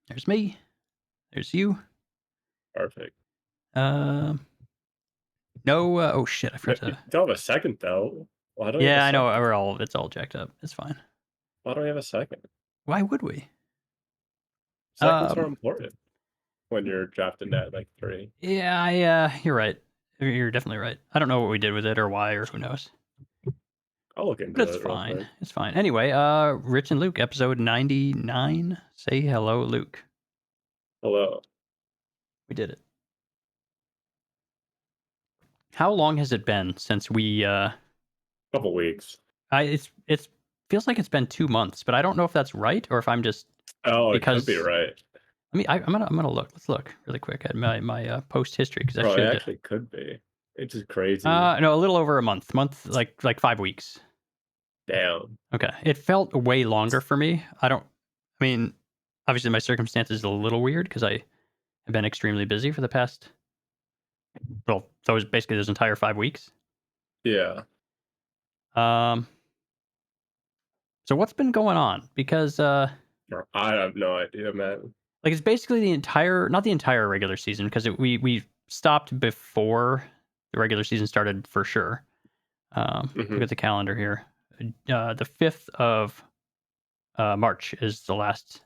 There's me. There's you. Perfect. Um, no. Oh shit! I No, forgot you to. don't have a second though. Why don't you have a Yeah, I know. second? It's all jacked up. It's fine. Why don't you have a second? Why would we? Seconds are Um, important when you're drafting at like 3. yeah, you're right. You're definitely right. I don't know what we did with it or why or who knows, I'll look but into it's it real fine. quick. It's fine. Anyway, Rich and Luke, episode 99. Say hello, Luke. Hello. We did it. How long has it been since we? Couple weeks. It's feels like it's been 2 months, but I don't know if that's right or if I'm just Oh, it could be because right. I'm gonna look. Let's look really quick at my post history because that Bro, it should. actually could be. It's just crazy. No, a little over a month. Like 5 weeks. Damn. Okay, it felt way longer for me. I mean, obviously my circumstances are a little weird because I have been extremely busy for the past. Well, those basically those entire 5 weeks. Yeah. Um, so what's been going on? Because Bro, I have no idea, man. like it's basically the entire, not the entire regular season because we stopped before the regular season started for sure. Look Hmm. at the calendar here. The 5th of March is the last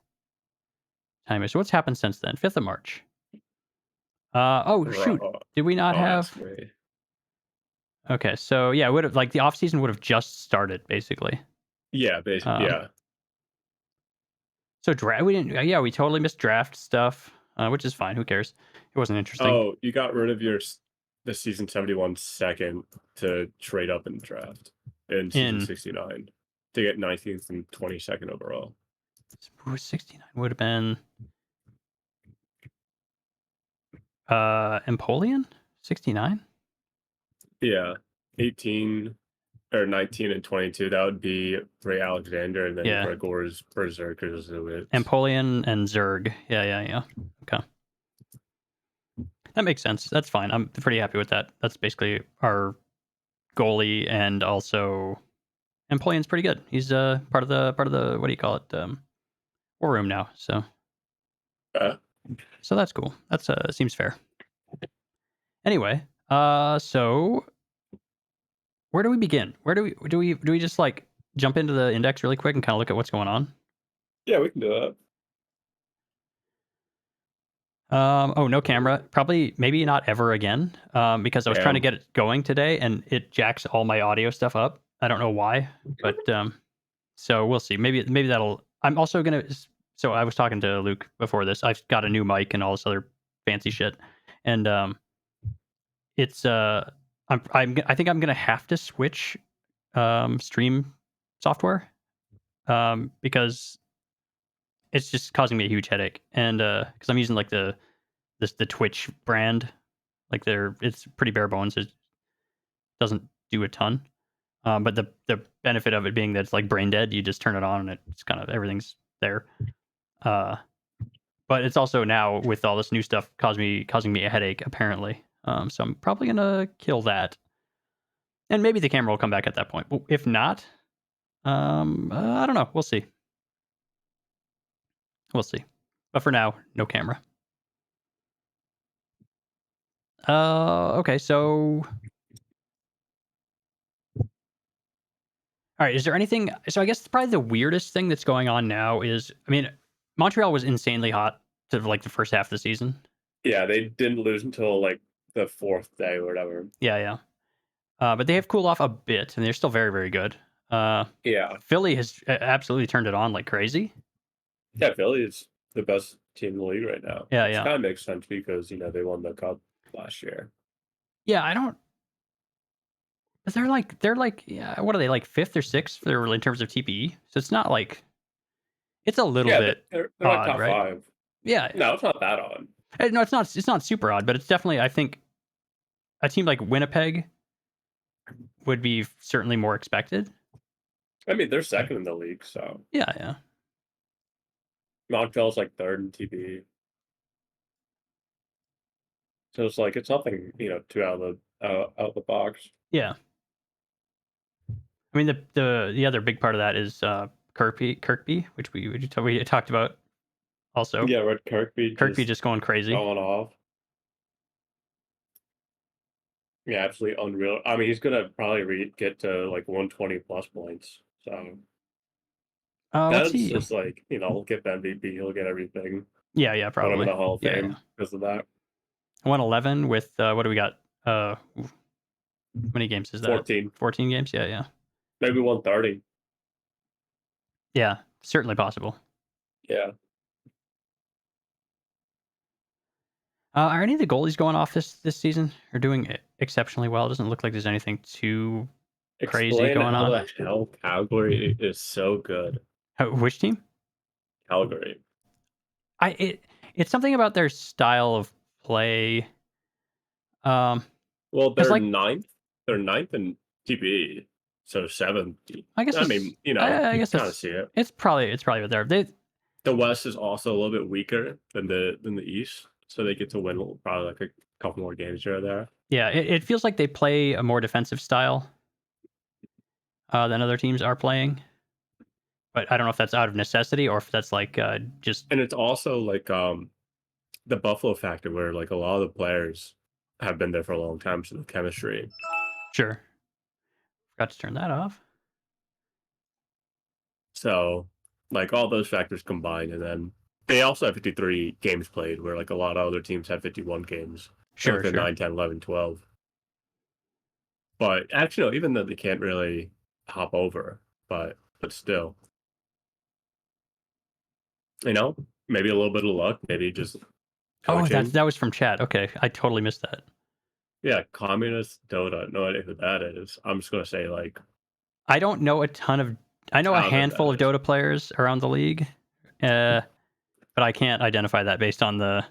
time. So what's happened since then? 5th of March. Oh shoot, Bro, did we not don't ask have? me. Okay, so yeah, it would have like the off season would have just started basically. Yeah, Um, yeah. so draft we didn't. Yeah, we totally missed draft stuff, which is fine. Who cares? It wasn't interesting. Oh, you got rid of the season 71 second to trade up in the draft in season In 69 to get 19th and 22nd overall. 69 would have been Empoleon 69. Yeah. 18 or 19 and 22. That would be Ray Alexander and then Yeah, Gregor's Berserkers Zewitz. Empoleon and Zerg. Yeah. Okay, that makes sense. That's fine. I'm pretty happy with that. That's basically our goalie, and also Empoleon's pretty good. He's part of the what do you call it? War room now. Uh, So that's cool. That's seems fair. Anyway, so where do we begin? Where do we just like jump into the index really quick and kind of look at what's going on? yeah, we can do that. Oh, no camera. Probably, maybe not ever again. Because I was trying to Damn. get it going today, and it jacks all my audio stuff up. I don't know why, but so we'll see. Maybe that'll. I'm also gonna. So I was talking to Luke before this. I've got a new mic and all this other fancy shit, and it's I think I'm gonna have to switch stream software because it's just causing me a huge headache, and because I'm using like the Twitch brand, like it's pretty bare bones. It doesn't do a ton, but the benefit of it being that it's like brain dead, you just turn it on and it's kind of everything's there. Uh, but it's also now with all this new stuff causing me a headache apparently. So I'm probably gonna kill that, and maybe the camera will come back at that point. But if not, I don't know. We'll see. We'll see. But for now, no camera. Okay. So, all right. Is there anything? So, I guess probably the weirdest thing that's going on now is, I mean, Montreal was insanely hot to like the first half of the season. Yeah, they didn't lose until like the 4th day or whatever. Yeah. But they have cooled off a bit, and they're still very, very good. Uh, Yeah. Philly has absolutely turned it on like crazy. Yeah, Philly is the best team in the league right now, which Yeah. kind of makes sense because, they won the cup last year. Yeah. I don't. But they're like yeah, what are they like fifth or sixth for in terms of TPE? So it's not like it's a little Yeah, bit they're like odd, top right? 5. Yeah. No, it's not that odd. No, it's not super odd, but it's definitely I think a team like Winnipeg would be certainly more expected. I mean, they're second in the league, so Yeah. Montreal's like third in TB. So it's like it's nothing, too out of the box. Yeah. I mean the other big part of that is Kirkby, which we talked about Also, Yeah, Red Kirkby Kirkby just just going crazy. going off. Yeah, absolutely unreal. I mean, he's gonna probably get to like 120 plus points. So What's that's he? just like, he'll get the MVP, he'll get everything. Yeah, Put him in probably. the Hall of Yeah. Fame because of that. 111 with what do we got? How many games is that? 14, 14 games. Yeah. maybe 130. Yeah, certainly possible. Yeah. Are any of the goalies going off this season or doing exceptionally well? It doesn't look like there's anything too crazy Explain going how on. the hell Calgary is so good. Which team? Calgary. It's something about their style of play. Um, Well, because they're like ninth. They're ninth in TPE, so seventh. I guess I it's mean, you kind of it's see it. it's probably what they The West is also a little bit weaker than the East, so they get to win probably like a couple more games here or there. yeah it feels like they play a more defensive style than other teams are playing. But I don't know if that's out of necessity or if that's like just And it's also like the Buffalo factor, where like a lot of the players have been there for a long time, so the chemistry. sure. Forgot to turn that off. So like all those factors combined, and then they also have 53 games played, where like a lot of other teams have 51 games. And like Sure, the sure. 9, 10, 11, 12. But actually, no, even though they can't really hop over, but still, you know, maybe a little bit of luck, maybe just Oh, coaching. that was from chat. Okay, I totally missed that. Yeah, communist Dota. No idea who that is. I'm just gonna say like I don't know a ton of. I know a how good handful that of is. Dota players around the league, but I can't identify that based on the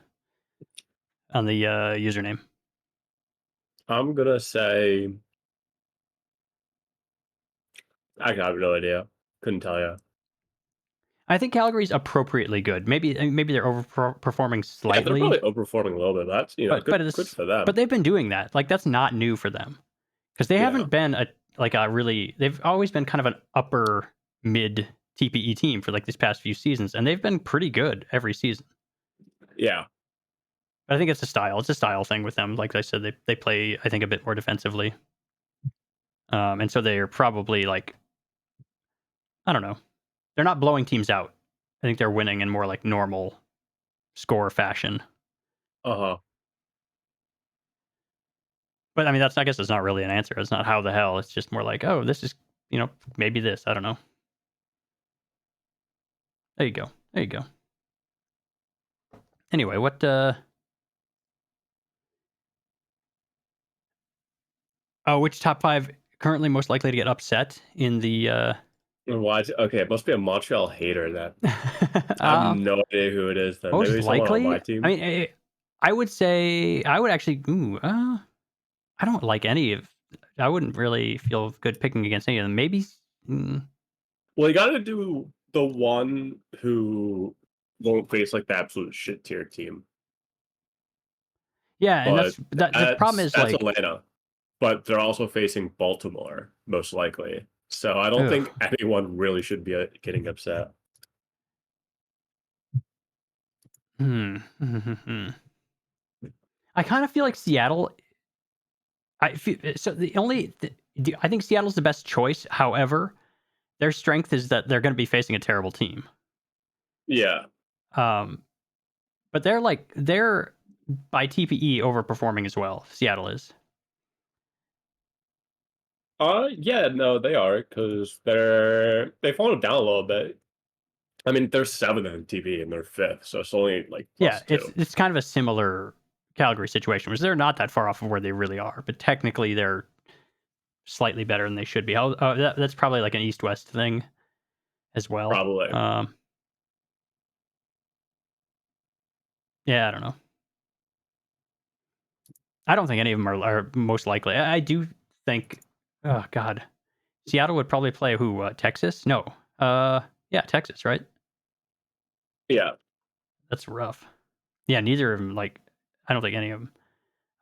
username. I'm gonna say I have no idea. Couldn't tell you. I think Calgary's appropriately good. Maybe they're overperforming Yeah, they're probably slightly, overperforming a little bit. That's but good for them. they've been doing that. Like that's not new for them because they Yeah, haven't been a really. They've always been kind of an upper mid TPE team for like these past few seasons, and they've been pretty good every season. yeah. I think it's a style. It's a style thing with them. Like I said, they play I think a bit more defensively, and so they're probably like I don't know. They're not blowing teams out. I think they're winning in more like normal score fashion. Uh huh. But I mean, I guess it's not really an answer. It's not how the hell. It's just more like, oh, this is maybe this. I don't know. There you go. There you go. Anyway, what which top five currently most likely to get upset in the Why? Okay, it must be a Montreal hater that I have uh no idea who it is. Then most maybe someone on likely? my I team. mean, I would say I would actually I don't like any of I wouldn't really feel good picking against any of them. Maybe mm, Well, you got to do the one who won't face like the absolute shit tier team, yeah, and but the problem is that's like Atlanta. But they're also facing Baltimore most likely. So I don't ugh. think anyone really should be getting upset. Hmm. I kind of feel like Seattle. So I think Seattle's the best choice. However, their strength is that they're going to be facing a terrible team. Yeah. Um, but they're by TPE overperforming as well. Seattle is. Yeah, no, they are because they've fallen down a little bit. I mean, they're seventh in TV and they're fifth, so it's only like Yeah, plus two. it's kind of a similar Calgary situation, which they're not that far off of where they really are, but technically they're slightly better than they should be. That's probably like an East West thing as well. Probably. Yeah, I don't know. I don't think any of them are most likely. I do think, oh God, Seattle would probably play who? Texas? No. Yeah, Texas, right? Yeah. That's rough. Yeah, neither of them. Like, I don't think any of them.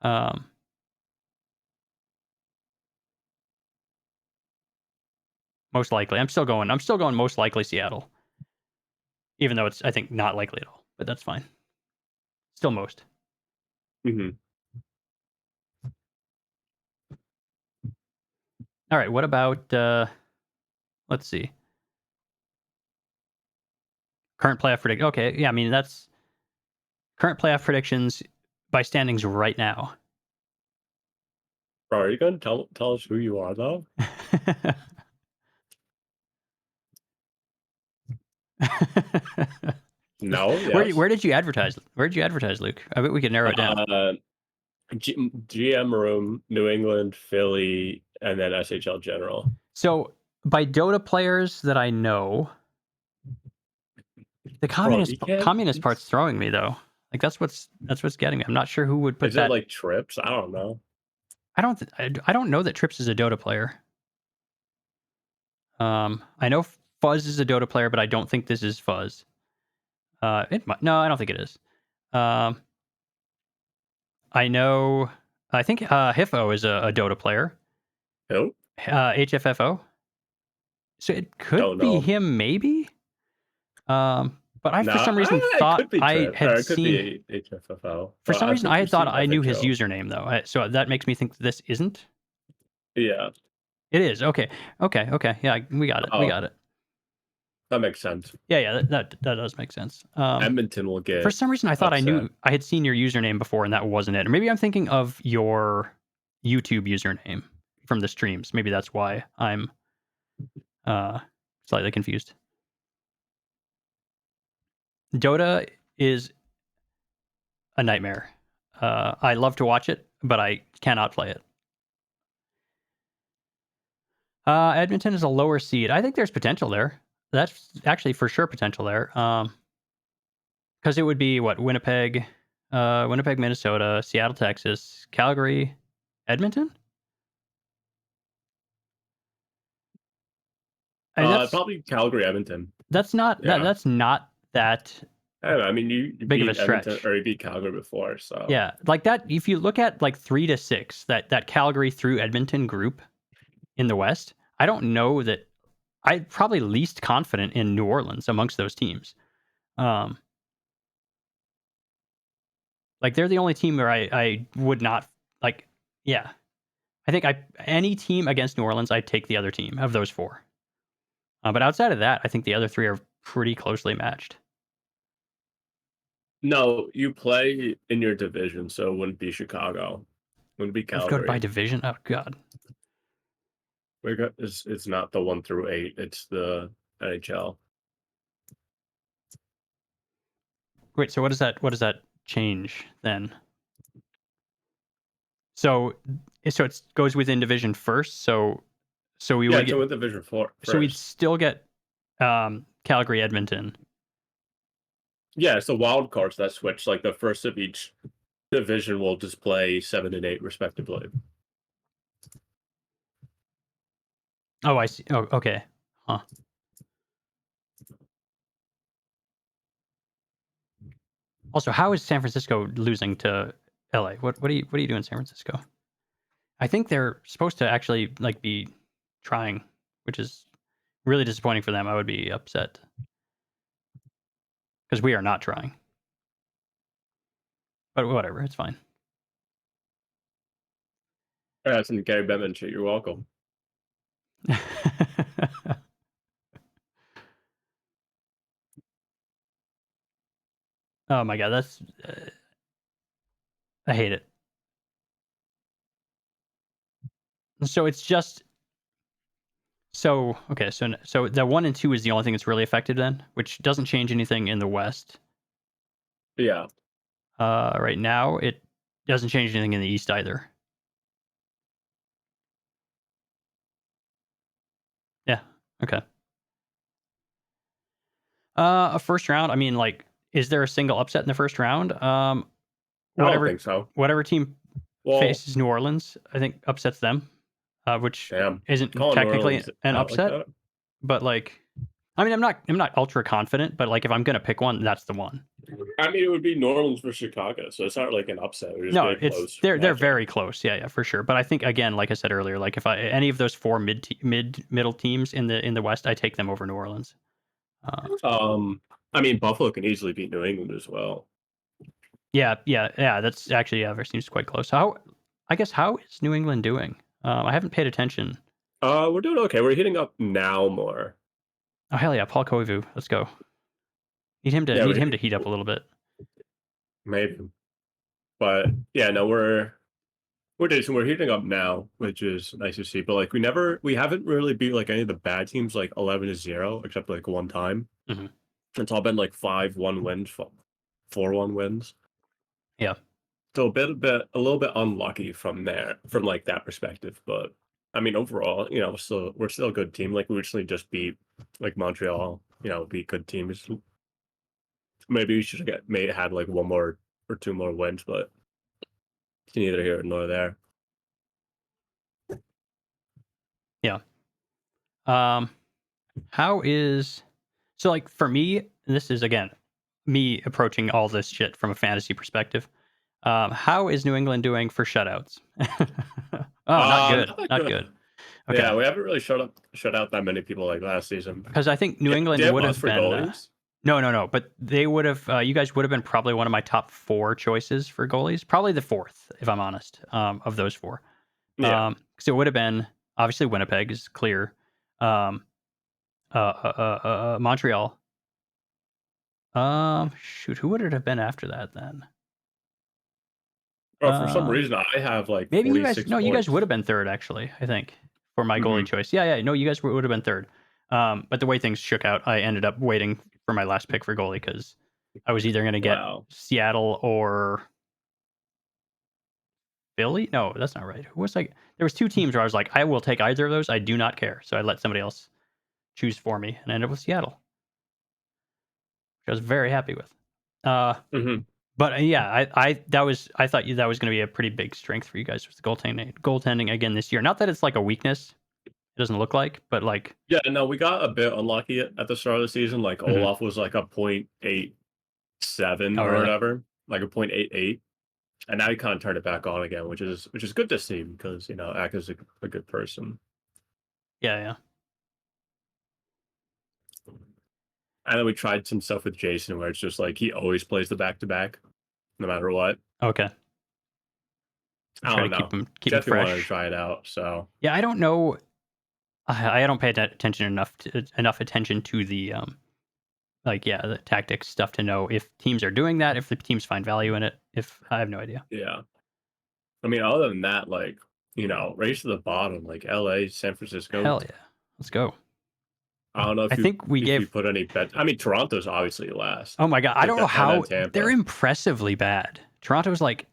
Um, most likely. I'm still going. Most likely Seattle, even though it's I think not likely at all. but that's fine. Still most. Hmm. All right. What about? Let's see. Current playoff prediction. Okay. Yeah. I mean, that's current playoff predictions by standings right now. Bro, are you gonna tell us who you are though? No. Yes. Where did you advertise? Where did you advertise, Luke? I bet we could narrow it down. GM room, New England, Philly, and then SHL General. So by Dota players that I know, the Bro, you can't. communist part's throwing me though. Like that's what's getting me. I'm not sure who would put Is that. it like Trips? I don't know. I don't know that Trips is a Dota player. I know Fuzz is a Dota player, but I don't think this is Fuzz. No, I don't think it is. I know. I think Hiffo is a Dota player. Who? HFFO. So it could Don't be know. him, maybe. But I, for Nah, some reason, it thought could be I Trips, or had it could seen. be HFFO. For some reason, I had thought I knew his FHO. username though. So that makes me think this isn't. Yeah, It is. Okay. Yeah, we got it. We Oh. got it. that makes sense. Yeah. That does make sense. Edmonton will get. For some reason, I thought I upset. knew I had seen your username before, and that wasn't it. Or maybe I'm thinking of your YouTube username from the streams. Maybe that's why I'm slightly confused. Dota is a nightmare. I love to watch it, but I cannot play it. Edmonton is a lower seed. I think there's potential there. That's actually for sure potential there. Because it would be what Winnipeg, Minnesota, Seattle, Texas, Calgary, Edmonton. I mean, Probably Calgary, Edmonton. That's not Yeah. that's not that I don't know. I mean, you big of beat a stretch. Edmonton, or you beat Calgary before, so Yeah, like that. If you look at like 3 to 6, that Calgary through Edmonton group in the West, I don't know that I'm probably least confident in New Orleans amongst those teams. Like they're the only team where I would not like. Yeah, I think any team against New Orleans, I'd take the other team of those 4. But outside of that, I think the other 3 are pretty closely matched. No, you play in your division, so it wouldn't be Chicago. Wouldn't be Let's Calgary. go by division. Oh God. It's not the 1 through 8. It's the NHL. Wait, so what does that change then? So it goes within division first. So we would get with Division 4. so we'd still get Calgary, Edmonton. Yeah, it's the wild cards that switch. Like the first of each division will display 7 and 8 respectively. Oh, I see. Oh, okay. Huh. Also, how is San Francisco losing to LA? What do you do in San Francisco? I think they're supposed to actually like be trying, which is really disappointing for them. I would be upset because we are not trying. But whatever, it's fine. That's in the Gary Bettman shit. You're welcome. Oh my god, that's I hate it. So it's just okay. So the 1 and 2 is the only thing that's really affected then, which doesn't change anything in the West. Yeah. Right now it doesn't change anything in the East either. Yeah. Okay. A first round. I mean, like, is there a single upset in the first round? I don't think so. Whatever team faces New Orleans, I think upsets them, which isn't technically an upset. Like but like, I mean, I'm not ultra confident, but like, if I'm gonna pick one, that's the one. I mean, it would be New Orleans for Chicago, so it's not like an upset. No, they're very close. Yeah, for sure. But I think again, like I said earlier, like if any of those 4 middle teams in the West, I take them over New Orleans. I mean, Buffalo can easily beat New England as well. Yeah. That's actually seems quite close. I guess how is New England doing? I haven't paid attention. We're doing okay. We're hitting up now more. Oh hell yeah, Paul Koivu. Let's go. Yeah, Need him to heat up a little bit. maybe. But yeah, no, we're decent. We're heating up now, which is nice to see. But like we haven't really beat like any of the bad teams like 11-0, except like one time. Mhm. It's all been like 5-1 wins, 4-1 wins. Yeah. So a little bit unlucky from there, from like that perspective. But I mean, overall, we're still a good team. Like we recently just beat like Montreal. Beat good teams. Maybe we should have had like one more or two more wins, but it's neither here nor there. Yeah. How is so like for me, and this is again me approaching all this shit from a fantasy perspective. How is New England doing for shutouts? Oh, not good. Not that Not good. good. Okay. Yeah, we haven't really shut out that many people like last season. Because I think New Yeah, do England you have would us have for been goalies? no, but they would have you guys would have been probably one of my top 4 choices for goalies. Probably the 4th, if I'm honest, of those 4. Yeah. Because it would have been obviously Winnipeg is clear. Um, Montreal. Shoot, who would it have been after that then? Oh, for some Um, reason, I have like Maybe you guys. 46 No, you guys would points. have been third actually. I think for my Hmm. goalie choice. Yeah. No, you guys would have been third. But the way things shook out, I ended up waiting for my last pick for goalie because I was either going to get Wow. Seattle or Philly. No, that's not right. Who was like? There was 2 teams where I was like, I will take either of those. I do not care. So I let somebody else choose for me, and I ended up with Seattle, which I was very happy with. Uh, Hmm. But yeah, I thought that was going to be a pretty big strength for you guys with the goaltending again this year. Not that it's like a weakness. It doesn't look like, but like, Yeah, no, we got a bit unlucky at the start of the season. Like mhm. Olaf was like a .87 Oh or really? whatever, like a .88, and now he kind of turned it back on again, which is good to see because Ack is a good person. Yeah. And then we tried some stuff with Jason where it's just like he always plays the back to back, no matter what. Okay. I Try to don't know. keep him Jeffy wanted to fresh. try it out, so Yeah, I don't know. I don't pay attention enough attention to the like the tactics stuff to know if teams are doing that, if the teams find value in it. If I have no idea. yeah. I mean, other than that, like race to the bottom, like LA, San Francisco. Hell yeah, let's go. I don't know I think we if you gave. put any bets. I mean, Toronto's obviously last, Oh my god, I don't know and then how they're Tampa. impressively bad. Toronto's like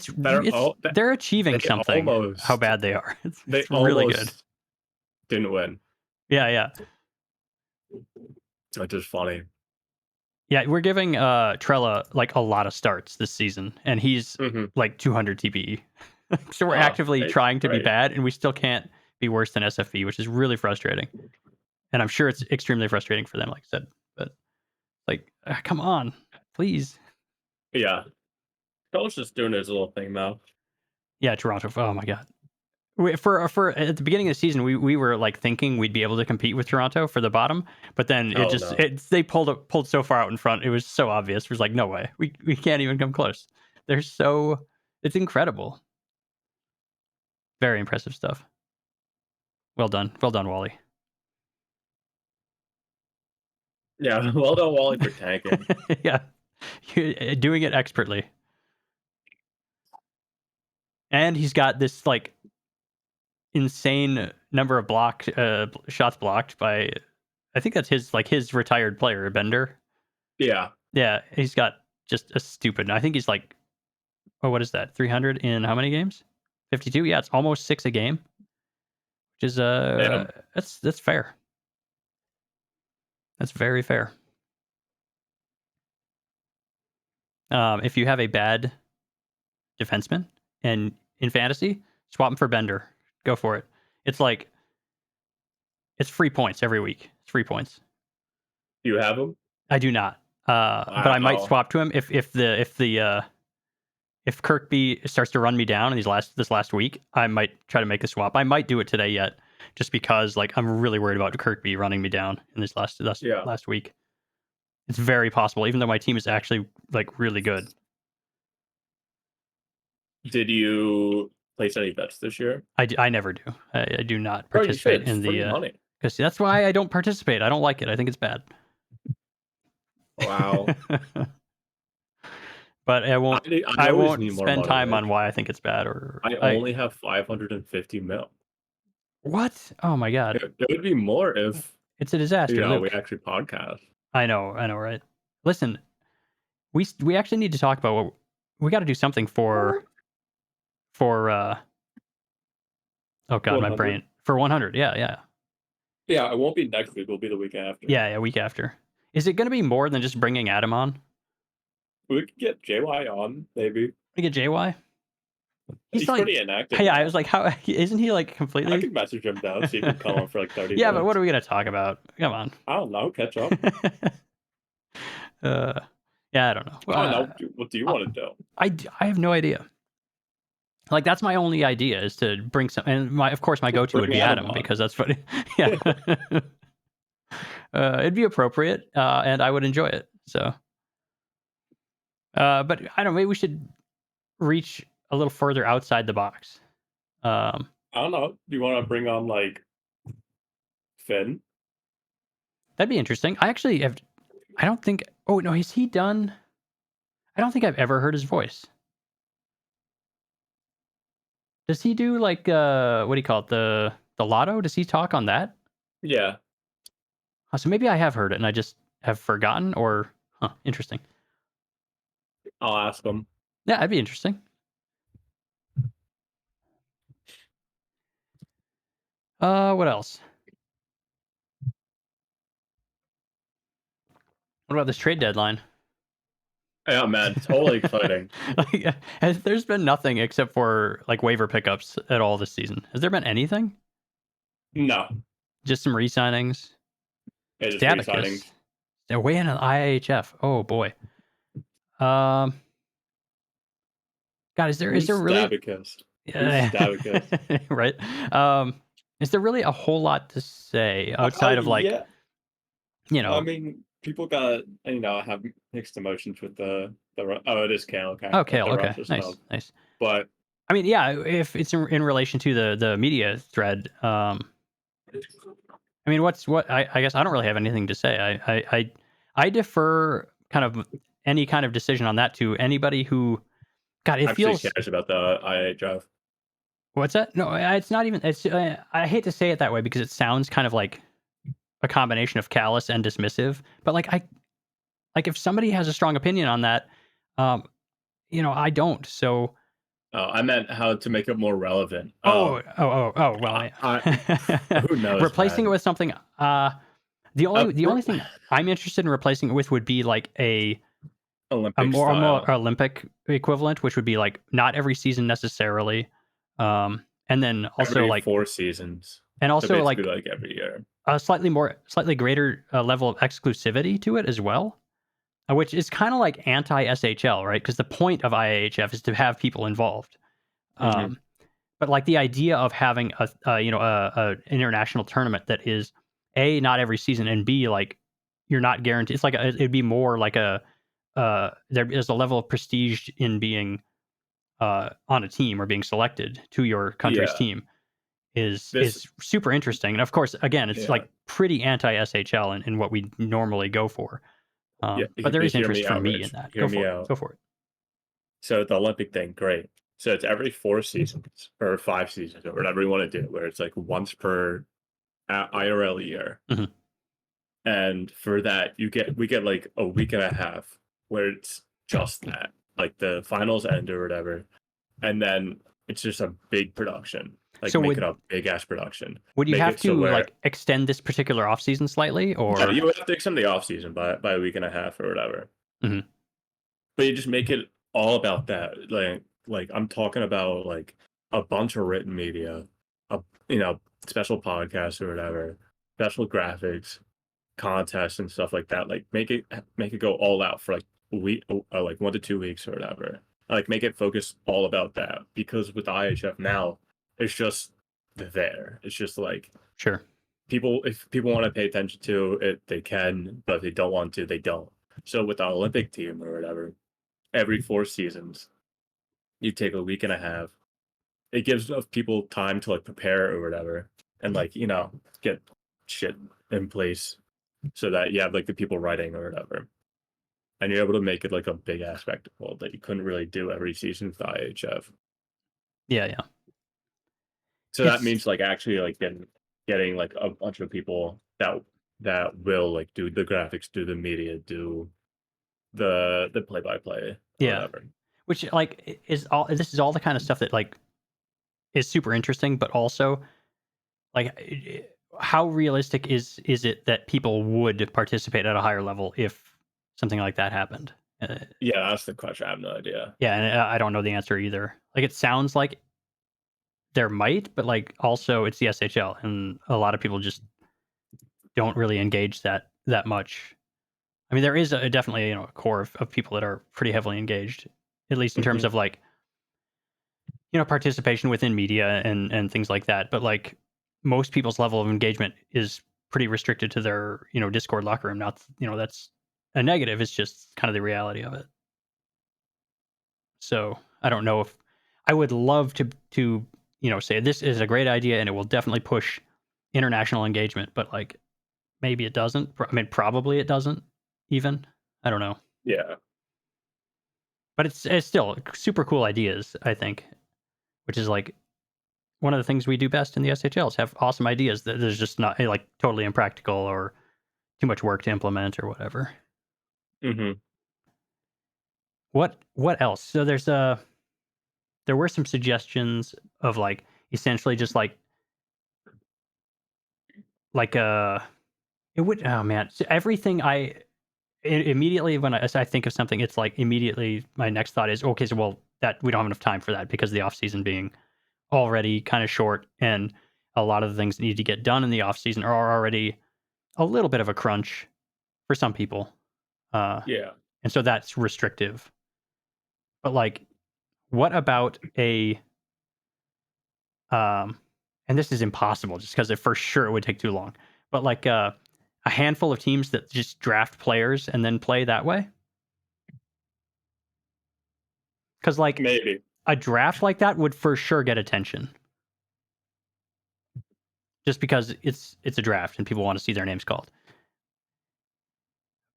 they're achieving They something. How almost bad they are. they It's really good. almost didn't win, Yeah. which is funny. Yeah, we're giving Trella like a lot of starts this season, and he's Hmm. like 200 TPE. So we're Oh, actively trying to be great. bad, and we still can't be worse than SFE, which is really frustrating. And I'm sure it's extremely frustrating for them, like I said. But like, come on, please. Yeah, Coach just doing his little thing now. Yeah, Toronto. Oh my god. For at the beginning of the season, we were like thinking we'd be able to compete with Toronto for the bottom, but then Oh no. they pulled so far out in front. It was so obvious. It was like no way, we can't even come close. They're so it's incredible. Very impressive stuff. Well done, Wally. Yeah, well done, Wally, for tanking. Yeah, you're doing it expertly, and he's got this like insane number of shots blocked by. I think that's his retired player Bender. Yeah, Yeah, he's got just a stupid. I think he's like, oh, what is that? 300 in how many games? 52. Yeah, it's almost 6 a game, which is yeah. that's fair. That's very fair. If you have a bad defenseman and in fantasy, swap him for Bender. Go for it. It's like it's free points every week. It's free points. You have him? I do not, but I might Wow. swap to him if Kirkby starts to run me down in this last week. I might try to make a swap. I might do it today yet, just because like I'm really worried about Kirkby running me down in this Yeah. last week. It's very possible, even though my team is actually like really good. Did you place any bets this year? I never do. I do not Bro, you should. participate It's in free the money. because that's why I don't participate. I don't like it. I think it's bad. Wow. But I I always won't need more spend money. time on Like, why I think it's bad or I I only have 550 mil. what? Oh my god. It would be more if It's a disaster, we Luke. actually podcast. I know, right? Listen, we actually need to talk about what we got to do something for oh god, my 100. brain. For 100. Yeah, yeah. Yeah, it won't be next week. It'll be the week after. Yeah, yeah, week after. Is it going to be more than just bringing Adam on? We could get JY on, maybe. We get JY? He's like pretty inactive. yeah, now. I was like, how isn't he like I completely could message him down, see if he can come on for like 30 Yeah, minutes. but what are we going to talk about? Come on. I don't know. Catch up. Yeah, I don't know. I don't know. What do you want to do? I have no idea. Like that's my only idea is to bring some, and of course my go-to would Bring be Adam Adam on. because that's funny. Yeah, it'd be appropriate, and I would enjoy it. So, but I don't know. Maybe we should reach a little further outside the box. I don't know. Do you want to bring on like Finn? That'd be interesting. I actually have. I don't think. Oh no, has he done? I don't think I've ever heard his voice. Does he do like what do you call it, the lotto? Does he talk on that? Yeah. Oh, so maybe I have heard it and I just have forgotten, or interesting. I'll ask him. Yeah, that'd be interesting. What else? What about this trade deadline? Yeah, man, totally exciting. Like, there's been nothing except for like waiver pickups at all this season. Has there been anything? No. Just some re-signings. Yeah, just Stabicus. re-signing. They're way in an IHF. Oh boy. God, is there really Stabicus? Stabicus? right? Is there really a whole lot to say outside of like, yeah. I mean, people got have mixed emotions with the it is Kale. Okay. Oh, Kale. Okay, nice, stuff. nice. But I mean, yeah, if it's in relation to the media thread, I mean, what I guess I don't really have anything to say. I defer kind of any kind of decision on that to anybody who, God, it actually feels. cares about the IHF. What's that? No, it's not even. It's. I hate to say it that way because it sounds kind of like a combination of callous and dismissive. But like if somebody has a strong opinion on that, I don't. So. Oh, I meant how to make it more relevant. Well, who knows? Replacing man. it with something. The only thing I'm interested in replacing it with would be like a more Olympic equivalent, which would be like not every season necessarily, and then also every like 4 seasons, and also so like every year, a slightly greater level of exclusivity to it as well, which is kind of like anti SHL, right? Because the point of IAHF is to have people involved. Mhm. But like the idea of having a international tournament that is A, not every season, and B, like you're not guaranteed. It's like it'd be more like there is a level of prestige in being on a team or being selected to your country's Yeah. team is This- super interesting. And of course, again, it's Yeah. like pretty anti SHL in what we normally go for. Yeah, But there is hear me interest from out, me Rich. in that. Hear Go me for it. out. Go for it. So the Olympic thing, great. So it's every 4 seasons or 5 seasons or whatever you want to do, where it's like once per IRL year. Mhm. And for that, we get like a week and a half where it's just that, like the finals end or whatever, and then it's just a big production, like So make it a big ass production. Would you Make have it so to where- like extend this particular off season slightly, or Yeah, you would have to extend the off season by a week and a half or whatever. Mhm. But you just make it all about that. Like I'm talking about like a bunch of written media, special podcasts or whatever, special graphics, contests and stuff like that. Like make it go all out for like a week, like 1 to 2 weeks or whatever. Like make it focus all about that, because with the IHF now, it's just there. It's just like sure. if people want to pay attention to it, they can, but if they don't want to, they don't. So with the Olympic team or whatever, every 4 seasons, you take a week and a half. It gives people time to like prepare or whatever, and like get shit in place so that you have like the people writing or whatever, and you're able to make it like a big ass spectacle that you couldn't really do every season with the IHF. Yeah, yeah. So that It's means like actually like getting like a bunch of people that will like do the graphics, do the media, do the play by play or yeah. whatever. Which is all this is all the kind of stuff that like is super interesting, but also like how realistic is it that people would participate at a higher level if something like that happened? Yeah, that's the question. I have no idea. Yeah, and I don't know the answer either. Like it sounds like there might, but like also it's the SHL, and a lot of people just don't really engage that much. I mean, there is definitely a core of people that are pretty heavily engaged, at least in terms Hmm. of like participation within media and things like that. But like most people's level of engagement is pretty restricted to their Discord locker room. Not that's a negative. It's just kind of the reality of it. So I don't know if I would love to say this is a great idea and it will definitely push international engagement, but like maybe it doesn't. I mean, probably it doesn't even. I don't know. Yeah. But it's still super cool ideas, I think, which is like one of the things we do best in the SHL is have awesome ideas that there's just not like totally impractical or too much work to implement or whatever. Hmm. What else? So there were some suggestions of like essentially just like it would oh man so everything immediately when as I think of something it's like immediately my next thought is okay so well that we don't have enough time for that because of the off season being already kind of short and a lot of the things that need to get done in the off season are already a little bit of a crunch for some people. Uh, Yeah. and so that's restrictive. But like, what about um, and this is impossible just because for sure it would take too long. But like a handful of teams that just draft players and then play that way. Because like Maybe. a draft like that would for sure get attention, just because it's a draft and people want to see their names called.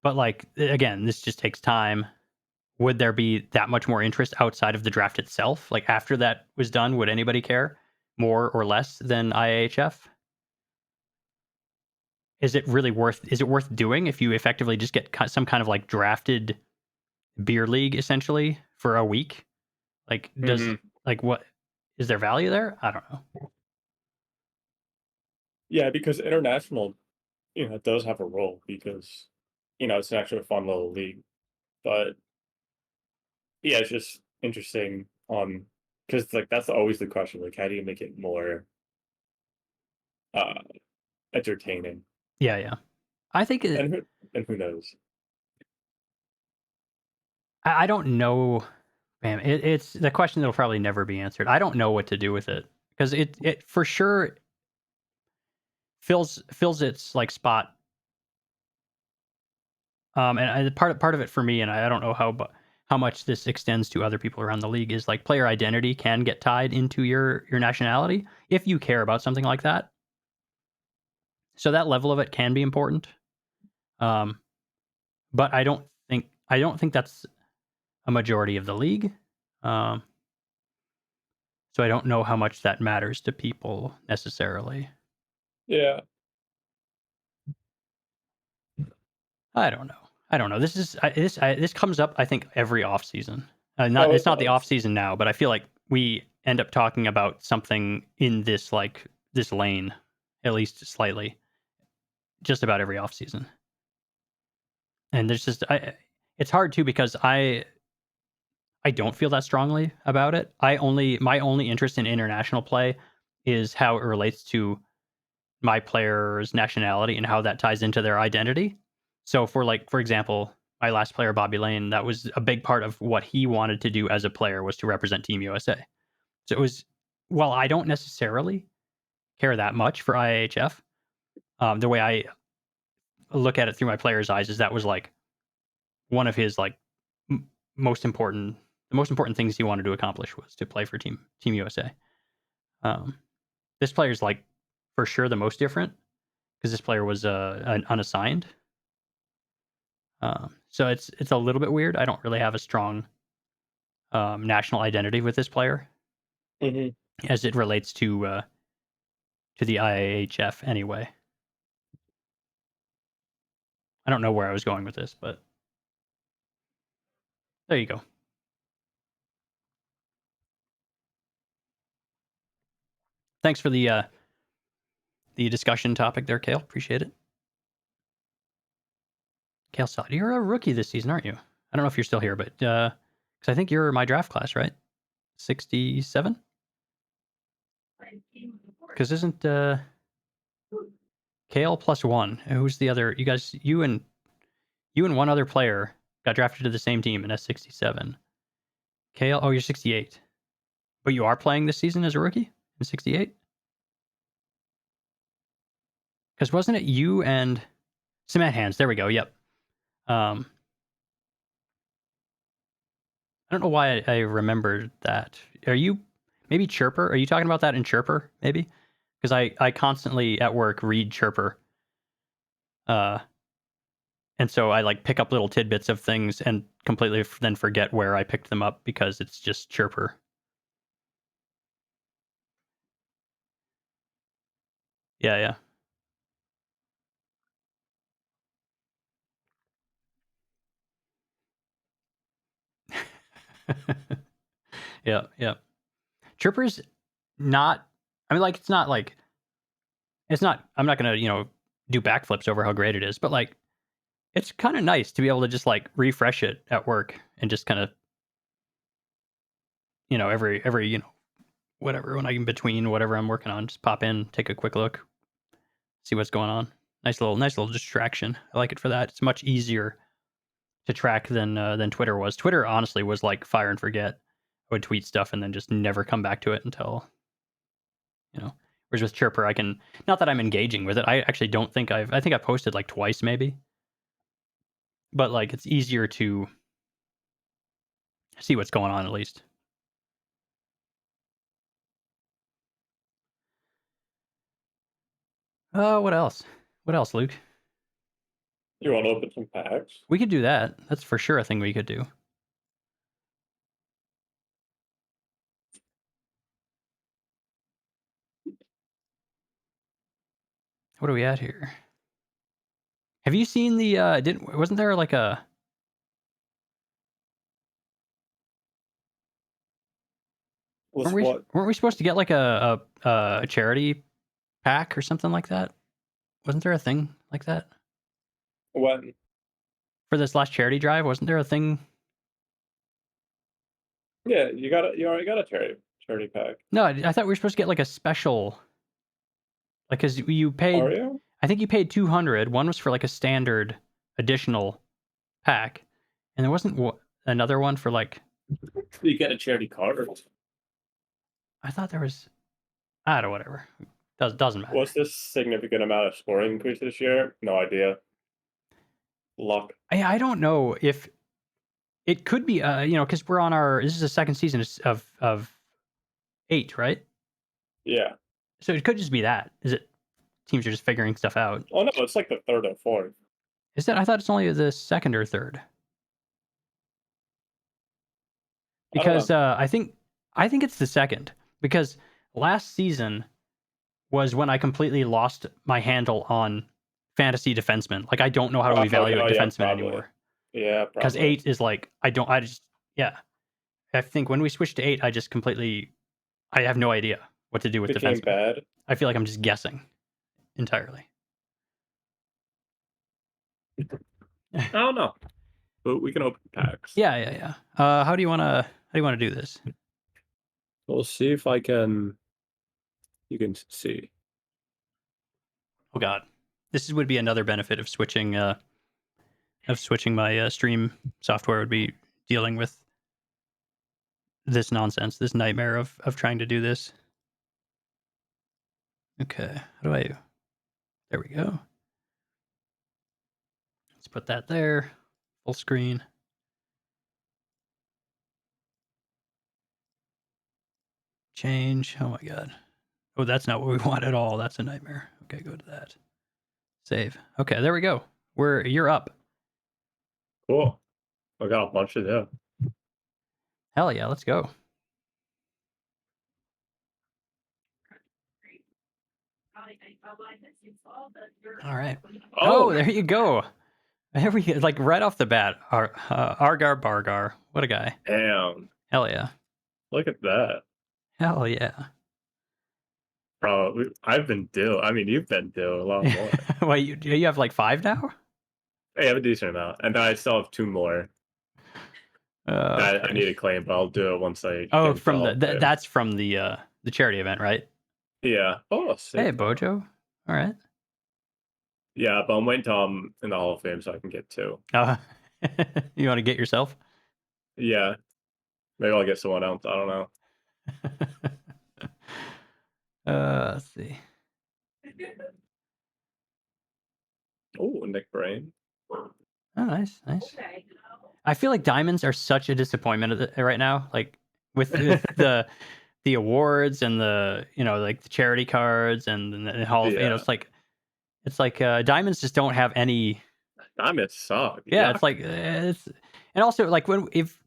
But like again, this just takes time. Would there be that much more interest outside of the draft itself? Like after that was done, would anybody care more or less than IAHF? Is it worth doing if you effectively just get some kind of like drafted beer league essentially for a week? Like does Hmm. like what is there value there? I don't know. Yeah, because international, it does have a role because it's an actually fun little league. But yeah, it's just interesting on because like that's always the question. Like, how do you make it more uh entertaining? Yeah, yeah. I think And who knows? I don't know, man. It's the question that'll probably never be answered. I don't know what to do with it because it for sure fills its like spot. And part of it for me, and I don't know how much this extends to other people around the league is like player identity can get tied into your nationality if you care about something like that. So that level of it can be important. Um, but I don't think that's a majority of the league. Um, so I don't know how much that matters to people necessarily. Yeah. I don't know. I don't know. This comes up I think every off season. Not Oh, it's it not the off does. season now, but I feel like we end up talking about something in this like this lane, at least slightly, just about every off season. And there's just it's hard too because I don't feel that strongly about it. My only interest in international play is how it relates to my player's nationality and how that ties into their identity. So for example, my last player, Bobby Lane, that was a big part of what he wanted to do as a player was to represent Team USA. So it was while I don't necessarily care that much for IAHF, the way I look at it through my player's eyes is that was like one of his like the most important things he wanted to accomplish was to play for Team USA. This player is like for sure the most different because this player was unassigned. So it's a little bit weird. I don't really have a strong national identity with this player Hmm. as it relates to the IIHF anyway. I don't know where I was going with this, but there you go. Thanks for the discussion topic there, Kale. Appreciate it. Kale Sod, you're a rookie this season, aren't you? I don't know if you're still here, but because I think you're my draft class, right? 67? Because isn't Kale plus one? Who's the other? You guys, you and one other player got drafted to the same team in S67. Kale, oh, you're 68, but you are playing this season as a rookie in 68. Because wasn't it you and Cement Hands? There we go. Yep. I don't know why I remembered that. Are you maybe Chirper? Are you talking about that in Chirper? Maybe because I constantly at work read Chirper, and so I like pick up little tidbits of things and completely then forget where I picked them up because it's just Chirper. Yeah, yeah, yeah, yeah. Chirper's not. I mean, like it's not like it's not. I'm not gonna do backflips over how great it is, but like it's kind of nice to be able to just like refresh it at work and just kind of every whatever when I'm in between whatever I'm working on, just pop in, take a quick look, see what's going on. Nice little distraction. I like it for that. It's much easier to track than Twitter was. Twitter honestly was like fire and forget. I would tweet stuff and then just never come back to it until you know. Whereas with Chirper, I can not that I'm engaging with it. I actually don't think I think I posted like twice maybe, but like it's easier to see what's going on at least. What else? What else, Luke? You want to open some packs? We could do that. That's for sure a thing we could do. What are we at here? Have you seen the didn't wasn't there like a Was what? weren't we supposed to get like a charity pack or something like that? Wasn't there a thing like that When? for this last charity drive? Wasn't there a thing? Yeah, you already got a charity pack. No, I thought we were supposed to get like a special, like because you Are paid. you? I think you paid 200. One was for like a standard additional pack, and there wasn't another one for like. You get a charity card. I thought there was. I don't know, whatever. Doesn't matter. Was this significant amount of scoring increase this year? No idea. Luck. I don't know if it could be. Because we're on our. This is the second season of 8, right? Yeah. So it could just be that. Is it teams are just figuring stuff out? Oh no, it's like the third or fourth. Is that? I thought it's only the second or third. I don't Because know. I think it's the second. Because last season was when I completely lost my handle on fantasy defensemen. Like I don't know how to evaluate Yeah, defensemen probably. anymore. Yeah, Because probably. 8 is like I just yeah. I think when we switched to 8, I just completely I have no idea what to do with Became defensemen. bad. I feel like I'm just guessing entirely. I don't know. But we can open packs. Yeah. How do you wanna do this? We'll see if I can. You can see. Oh God, would be another benefit of switching my stream software would be dealing with this nonsense, this nightmare of trying to do this. Okay, how do I? There we go. Let's put that there. Full screen. Change. Oh my god. Oh, that's not what we want at all. That's a nightmare. Okay, go to that. Save. Okay, there we go. You're up. Cool. I got a bunch of them. Hell yeah, let's go. All right. Oh, Oh, there you go. There we like right off the bat. Argar Bargar. What a guy. damn. Hell yeah. Look at that. Hell yeah. Bro, I've been due. I mean, you've been due a lot more. Wait, you have like 5 now? Hey, I have a decent amount. And then I still have 2 more that I need to Okay. claim, but I'll do it once I get Oh, into from Hall of Fame. that's from the charity event, right? Yeah. Oh, Hey, sick. Bojo. All right. Yeah, but I'm waiting till I'm in the Hall of Fame so I can get 2. You want to get yourself? Yeah. Maybe I'll get someone else. I don't know. Let's see. Oh, Nick Brain. Oh, nice, nice. I feel like diamonds are such a disappointment right now. Like with the awards and the like the charity cards and the Hall of Yeah. it's like diamonds just don't have any. Diamonds suck. Yeah, Yeah. it's like it's and also like if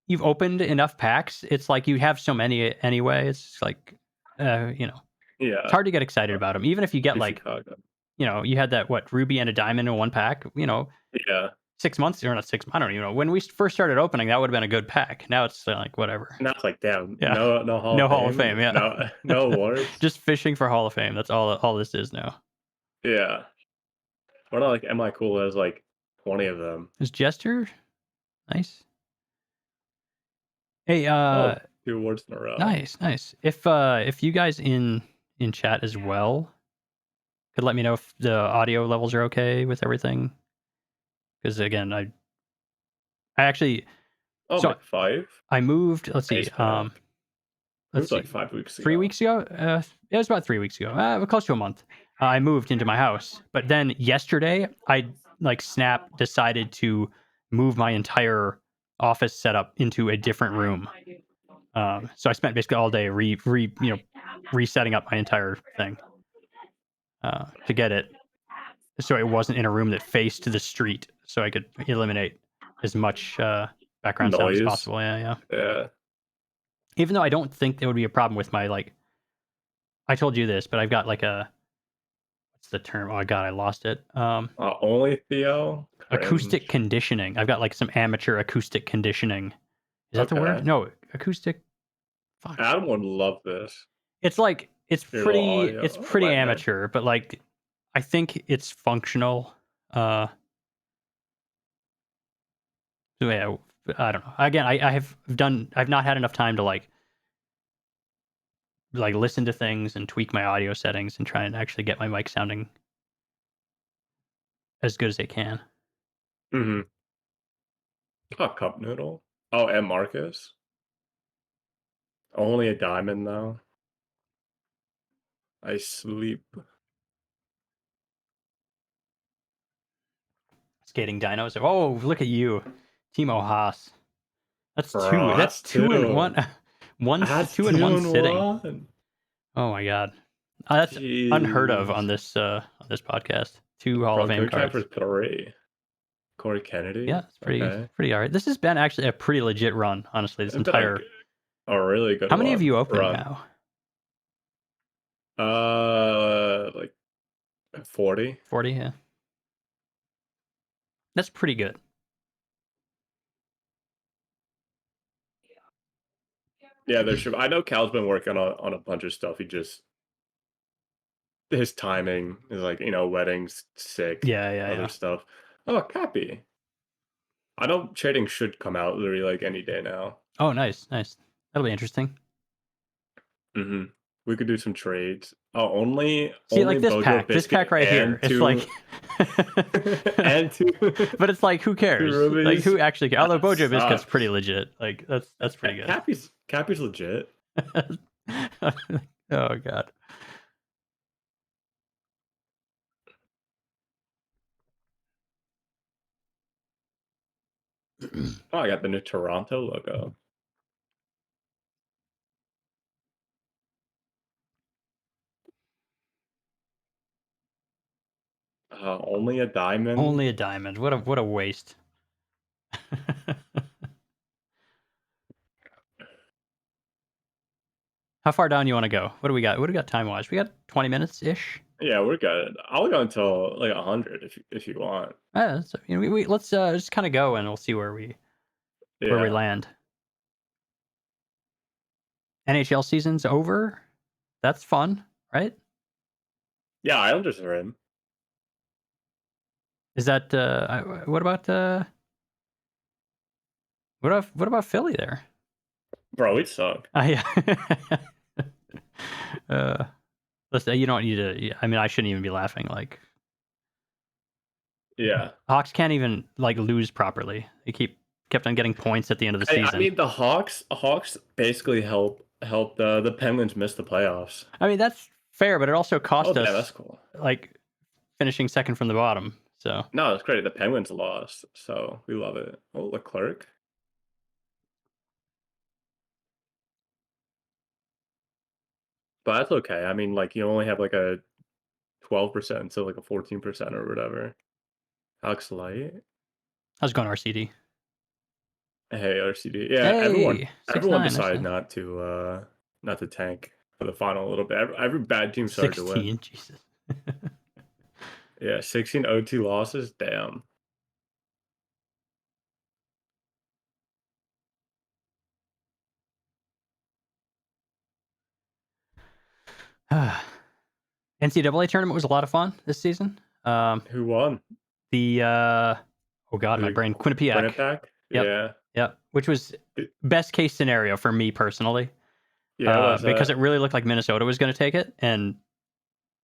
you've opened enough packs, it's like you have so many anyway. It's just like Yeah. it's hard to get excited about them. Even if you get like Chicago. you had that ruby and a diamond in one pack. Yeah. 6 months or not 6. I don't even know when we first started opening. That would have been a good pack. Now it's like whatever. And that's like, damn, Yeah, no Hall no of Hall of Fame. Fame. Yeah, No awards. just fishing for Hall of Fame. That's all this is now. Yeah. What like Am I Cool has like 20 of them. Is Jester nice? Hey, Oh, 2 awards in a row. nice. If you guys in chat as well could let me know if the audio levels are okay with everything. Because again, I actually Oh, so like 5? I moved. Let's see. Nice pack. It Let's was see. like 5 weeks ago. 3 weeks ago. It was about 3 weeks ago. Close to a month. I moved into my house, but then yesterday I Snap decided to move my entire office setup into a different room. So I spent basically all day resetting up my entire thing to get it so it wasn't in a room that faced the street, so I could eliminate as much background sound as Noise. possible. Yeah. Yeah. Even though I don't think there would be a problem with my I told you this, but I've got like a what's the term? Oh god, I lost it. Only Theo? Acoustic Cringe. conditioning. I've got like some amateur acoustic conditioning. Is that the word? Okay. No, acoustic. Fuck. Adam would love this. It's like it's Your little audio. pretty Oh, man. amateur, but like I think it's functional. So yeah, I don't know. Again, I've not had enough time to like listen to things and tweak my audio settings and try and actually get my mic sounding as good as it can. Mm-hmm. Oh, Cup Noodle. Oh, and Marcus. Only a diamond though. I sleep. Skating dinos. Oh, look at you, Timo Haas. That's Bro, two. That's two in one. That's Two in one sitting. 2-1. Oh my god, that's unheard of Jeez. on this podcast. 2 Hall Bro, of Fame good guy cards. for 3. Corey Kennedy. Yeah, it's Okay. pretty alright. This has been actually a pretty legit run, honestly. This It's been entire. a really good How many have you opened run. now? Like 40. 40. Yeah, that's pretty good. Yeah, there should. I know Cal's been working on a bunch of stuff. His timing is like weddings, sick, Yeah. other stuff. Oh, Cappy. I know trading should come out literally like any day now. Oh, nice. That'll be interesting. Mm-hmm. We could do some trades. Oh, only like this Bojo pack. This pack Biscuit right here. and It's 2 like. and 2. But it's like, who cares? Like, who actually cares? Although That Bojo Biscuit's sucks. pretty legit. Like, that's pretty good. Cappy's legit. Oh god. Oh, I got the new Toronto logo. Only a diamond. Only a diamond. What a waste. How far down you want to go? What do we got? What do we got time wise? We got 20 minutes ish. Yeah, we're good. I'll go until like 100 if you want. Let's just kind of go and we'll see where we Yeah. land. NHL season's over. That's fun, right? Yeah, Islanders are in. Is that what about Philly there? Bro, we suck. Yeah. uh, listen, you don't need to. I mean, I shouldn't even be laughing. Like Yeah. Hawks can't even like lose properly. They kept on getting points at the end of the I season. mean the Hawks basically helped the Penguins miss the playoffs. I mean, that's fair, but it also Oh, cost yeah, us that's cool. like finishing second from the bottom. So No, that's great. The Penguins lost, so we love it. Oh, Leclerc. But that's okay. I mean, like you only have like a 12% to like a 14% or whatever. Alex Light. how's it going, RCD? Hey, RCD. Yeah, Hey, six everyone nine. Nice. decided not to tank for the final a little bit. Every bad team started to win. 16. Jesus. Yeah, 16 OT losses. Damn. NCAA tournament was a lot of fun this season. Who won? The oh god, Was my it brain. Quinnipiac. Winnipeg? Yep, Yeah. yep. Which was It- best case scenario for me personally, Yeah, was because that? it really looked like Minnesota was going to take it, and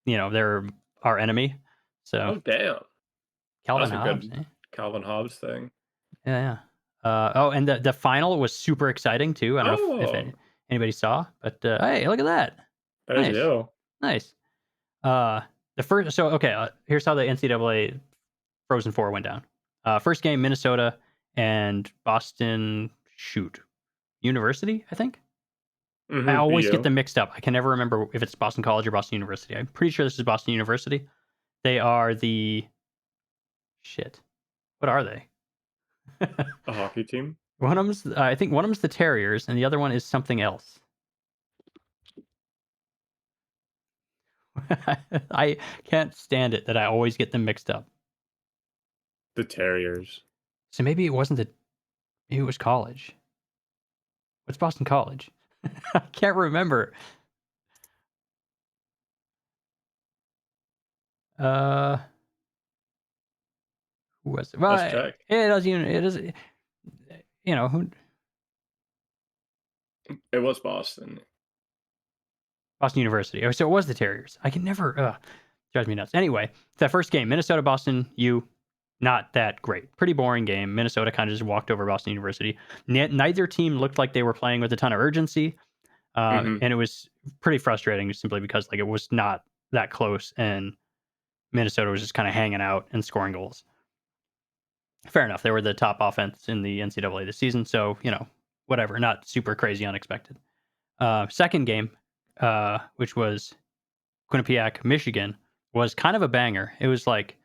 they're our enemy. So Oh, damn. Calvin That's a Hobbes. good Eh? Calvin Hobbes thing. Yeah, yeah. Oh, and the final was super exciting too. I don't know if Oh, anybody saw, but hey, look at that. there's Nice, you. nice. Uh, the first. So okay, here's how the NCAA Frozen Four went down. First game, Minnesota and Boston. Shoot, University, I think. I Mm-hmm. always get BU. them mixed up. I can never remember if it's Boston College or Boston University. I'm pretty sure this is Boston University. They are the shit. What are they? A hockey team. One of them's I think one of them's the Terriers, and the other one is something else. I can't stand it that I always get them mixed up. The Terriers. So maybe it wasn't the. Maybe it was college. What's Boston College? I can't remember. Uh, who was it? Well, Let's check. it does. It is. Who It was Boston. Boston University. Oh, so it was the Terriers. I can never. Drives me nuts. Anyway, that first game, Minnesota Boston U, not that great. Pretty boring game. Minnesota kind of just walked over Boston University. Neither team looked like they were playing with a ton of urgency, Mm-hmm. and it was pretty frustrating simply because like it was not that close, and Minnesota was just kind of hanging out and scoring goals. Fair enough. They were the top offense in the NCAA this season, so whatever. Not super crazy unexpected. Second game, which was Quinnipiac, Michigan, was kind of a banger. It was like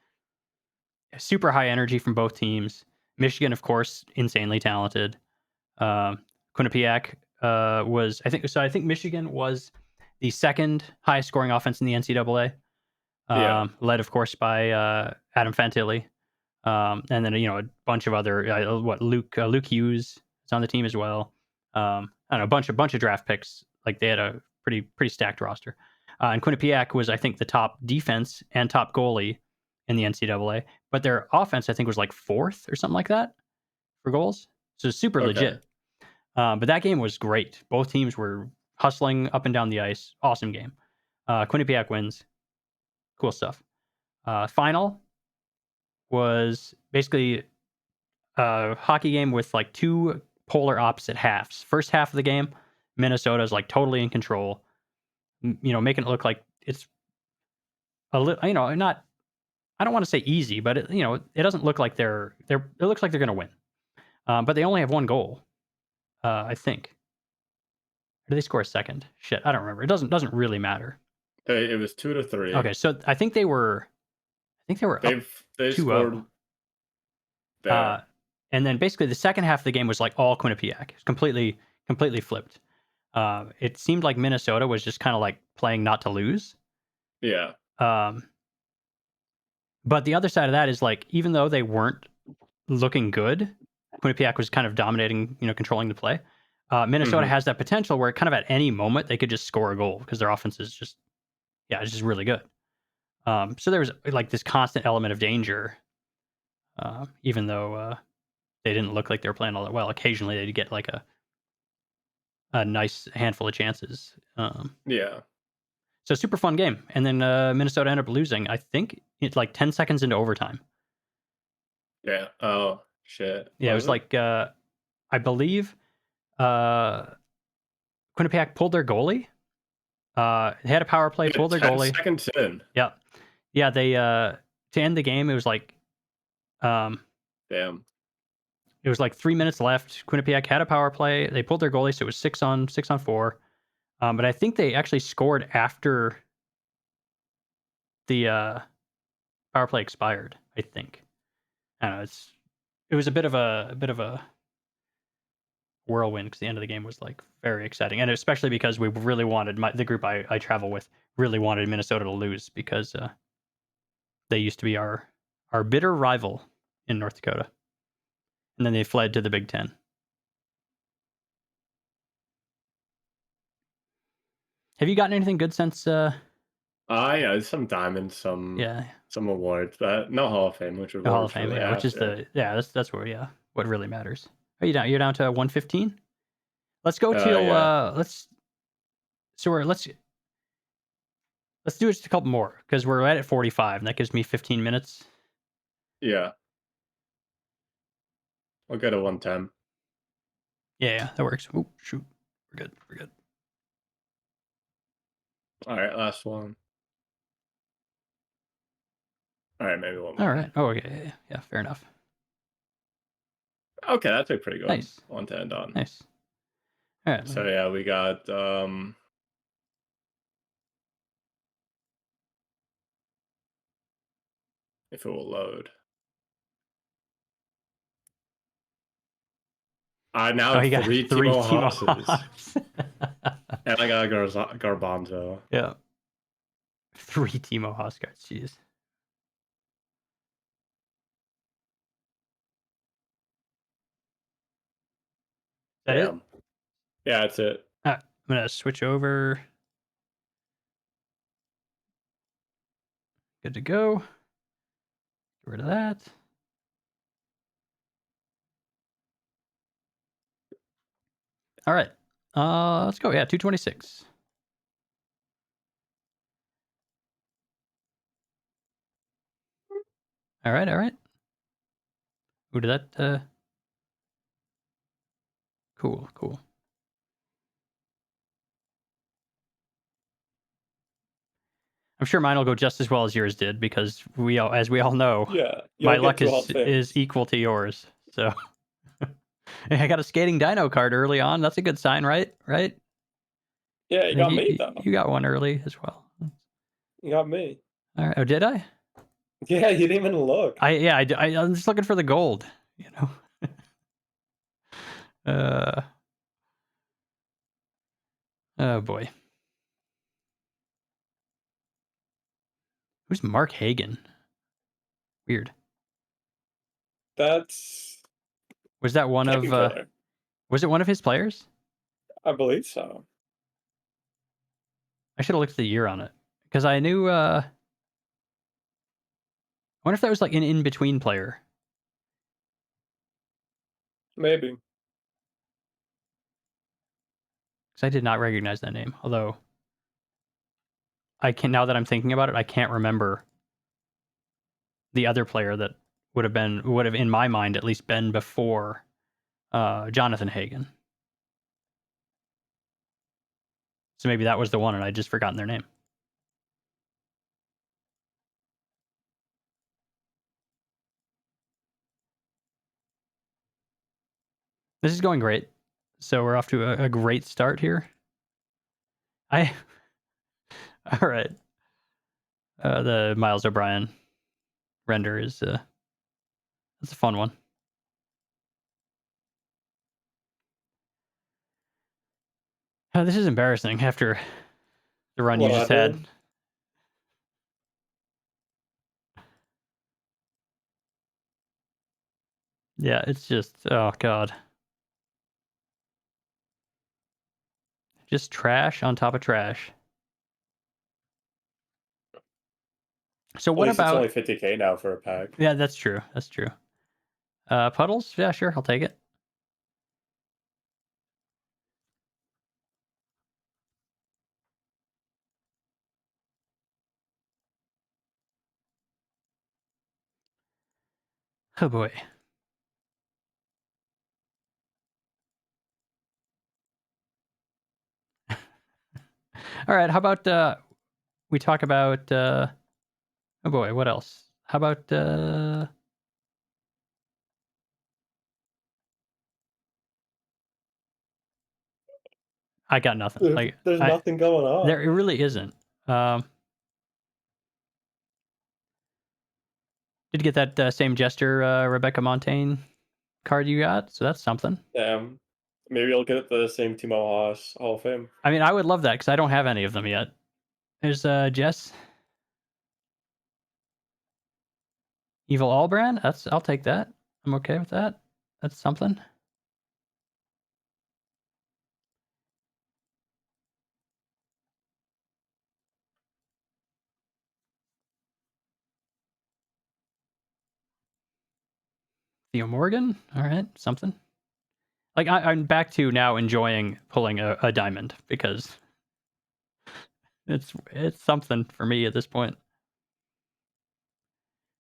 super high energy from both teams. Michigan, of course, insanely talented. Quinnipiac was, I think, so. I think Michigan was the second highest scoring offense in the NCAA, Yeah. led, of course, by Adam Fantilli, and then a bunch of other Luke Hughes is on the team as well. I don't know, a bunch of draft picks. Like they had a pretty stacked roster. And Quinnipiac was, I think, the top defense and top goalie in the NCAA, but their offense, I think, was like fourth or something like that for goals. So super Okay. legit. But that game was great. Both teams were hustling up and down the ice. Awesome game. Quinnipiac wins. Cool stuff. Final was basically a hockey game with like two polar opposite halves. First half of the game, Minnesota's like totally in control, making it look like it's a little, not. I don't want to say easy, but it doesn't look like it looks like they're going to win. But they only have one goal, I think. Or did they score a second? Shit, I don't remember. It doesn't really matter. It was 2-3. Okay, so I think they were up They 2-0. scored there. And then basically the second half of the game was like all Quinnipiac. It was completely flipped. It seemed like Minnesota was just kind of like playing not to lose. Yeah. But the other side of that is like, even though they weren't looking good, Quinnipiac was kind of dominating, controlling the play. Minnesota has that potential where kind of at any moment they could just score a goal because their offense is just, it's just really good. So there was like this constant element of danger, even though they didn't look like they were playing all that well. Occasionally they'd get like a nice handful of chances. Yeah. So super fun game. And then Minnesota ended up losing, I think it's like 10 seconds into overtime. Yeah. Oh, shit. Yeah, it was like, I believe Quinnipiac pulled their goalie. They had a power play, pulled their 10 goalie. seconds in. Yeah. Yeah, they to end the game, it was like Damn. it was like 3 minutes left. Quinnipiac had a power play. They pulled their goalie, so it was 6-on-4. But I think they actually scored after the power play expired, I think. I don't know, it was a bit of a whirlwind because the end of the game was like very exciting, and especially because we really wanted the group I travel with really wanted Minnesota to lose because they used to be our bitter rival in North Dakota, and then they fled to the Big Ten. Have you gotten anything good since? Yeah, some diamonds, some awards, but no Hall of Fame, which The Hall of Fame, really which is that's where what really matters. Are you down? You're down to 115. Let's go till let's do just a couple more because we're right at 45, and that gives me 15 minutes. Yeah. I'll go to 110. Yeah, that works. Oh shoot, we're good. All right, last one. All right, maybe one more. All right. Oh, okay. Yeah, fair enough. Okay, that's a pretty good. Nice. 110 done. Nice. All right. So yeah, we got if it will load. I now have you got 3 three Timo Timo Hosses. Haas. And I got Garbanzo. Yeah. 3 Timo Haas cards. Jeez. Is that it? Yeah, that's it. I'm gonna switch over. Good to go. Get rid of that. All right. Let's go. Yeah, 226. All right. Who did that? Cool. I'm sure mine will go just as well as yours did because as we all know, my luck is equal to yours. So I got a skating dino card early on. That's a good sign, right? Right? Yeah, you got me though. You got one early as well. You got me. All right. Oh, did I? Yeah, you didn't even look. I'm just looking for the gold. Oh boy. Who's Mark Hagen? Weird. That's Was that one of was it one of his players? I believe so. I should have looked at the year on it because I knew I wonder if that was like an in-between player. Maybe. Because I did not recognize that name. Although now that I'm thinking about it, I can't remember the other player that would have in my mind at least been before Jonathan Hagen. So maybe that was the one and I'd just forgotten their name. This is going great. So we're off to a great start here. All right. The Miles O'Brien render is that's a fun one. This is embarrassing after the run you What just had. happened? Yeah, it's just oh god. Just trash on top of trash. So At what least it's about only 50K now for a pack. yeah, that's true. That's true. Puddles? Yeah, sure, I'll take it. Oh boy. All right, how about we talk about oh boy, what else? How about I got nothing. Like There's I nothing going there it on. really isn't. Did get that same Jester Rebecca Montaigne card you got, so that's something. Damn. Maybe I'll get the same Timo Haas Hall of Fame. I mean, I would love that because I don't have any of them yet. There's Jess Evil Allbrand. I'll take that. I'm okay with that. That's something. Theo Morgan. All right, something. Like I'm back to now enjoying pulling a diamond because it's something for me at this point.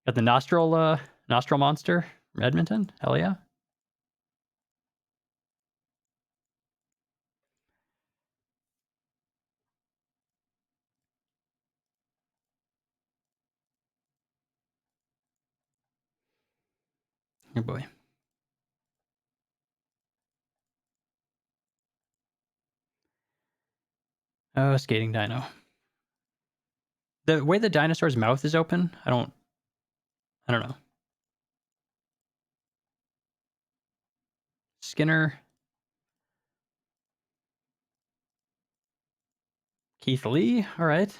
Got the nostril monster from Edmonton. Hell yeah. Oh boy. Oh, skating dino. The way the dinosaur's mouth is open, I don't know. Skinner, Keith Lee. All right.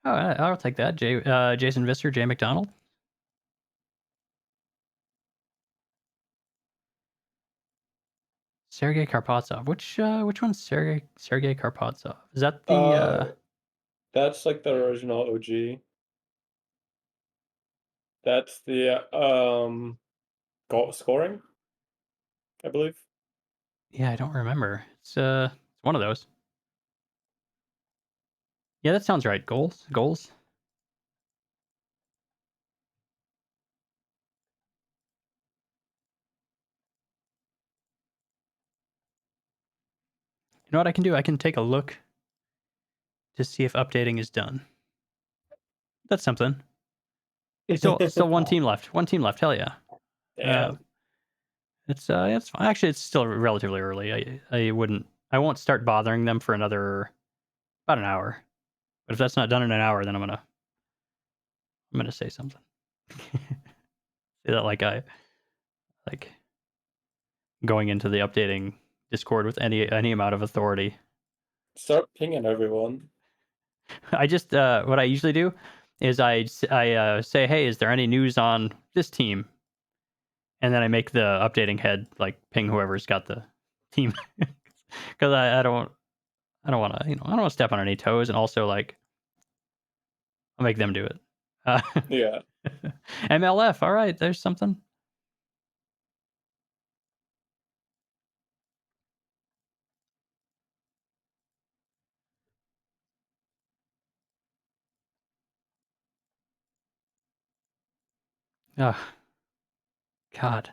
Oh, I'll take that. Jason Visser, Jay McDonald. Sergei Karpovtsov. Which one's Sergei Karpovtsov? Is that the That's like the original OG. That's the goal scoring, I believe. yeah, I don't remember. It's one of those. Yeah, that sounds right. Goals. You know what I can do? I can take a look to see if updating is done. That's something. Still one team left. One team left. Hell yeah. Damn. It's fine. Actually, it's still relatively early. I won't start bothering them for another about an hour. But if that's not done in an hour, then I'm gonna say something. Say that like going into the updating Discord with any amount of authority. Start pinging everyone. I just what I usually do is I say, hey, is there any news on this team? And then I make the updating head like ping whoever's got the team because I don't want to I don't want to step on any toes, and also like I'll make them do it. Yeah. MLF, all right, there's something. Oh God,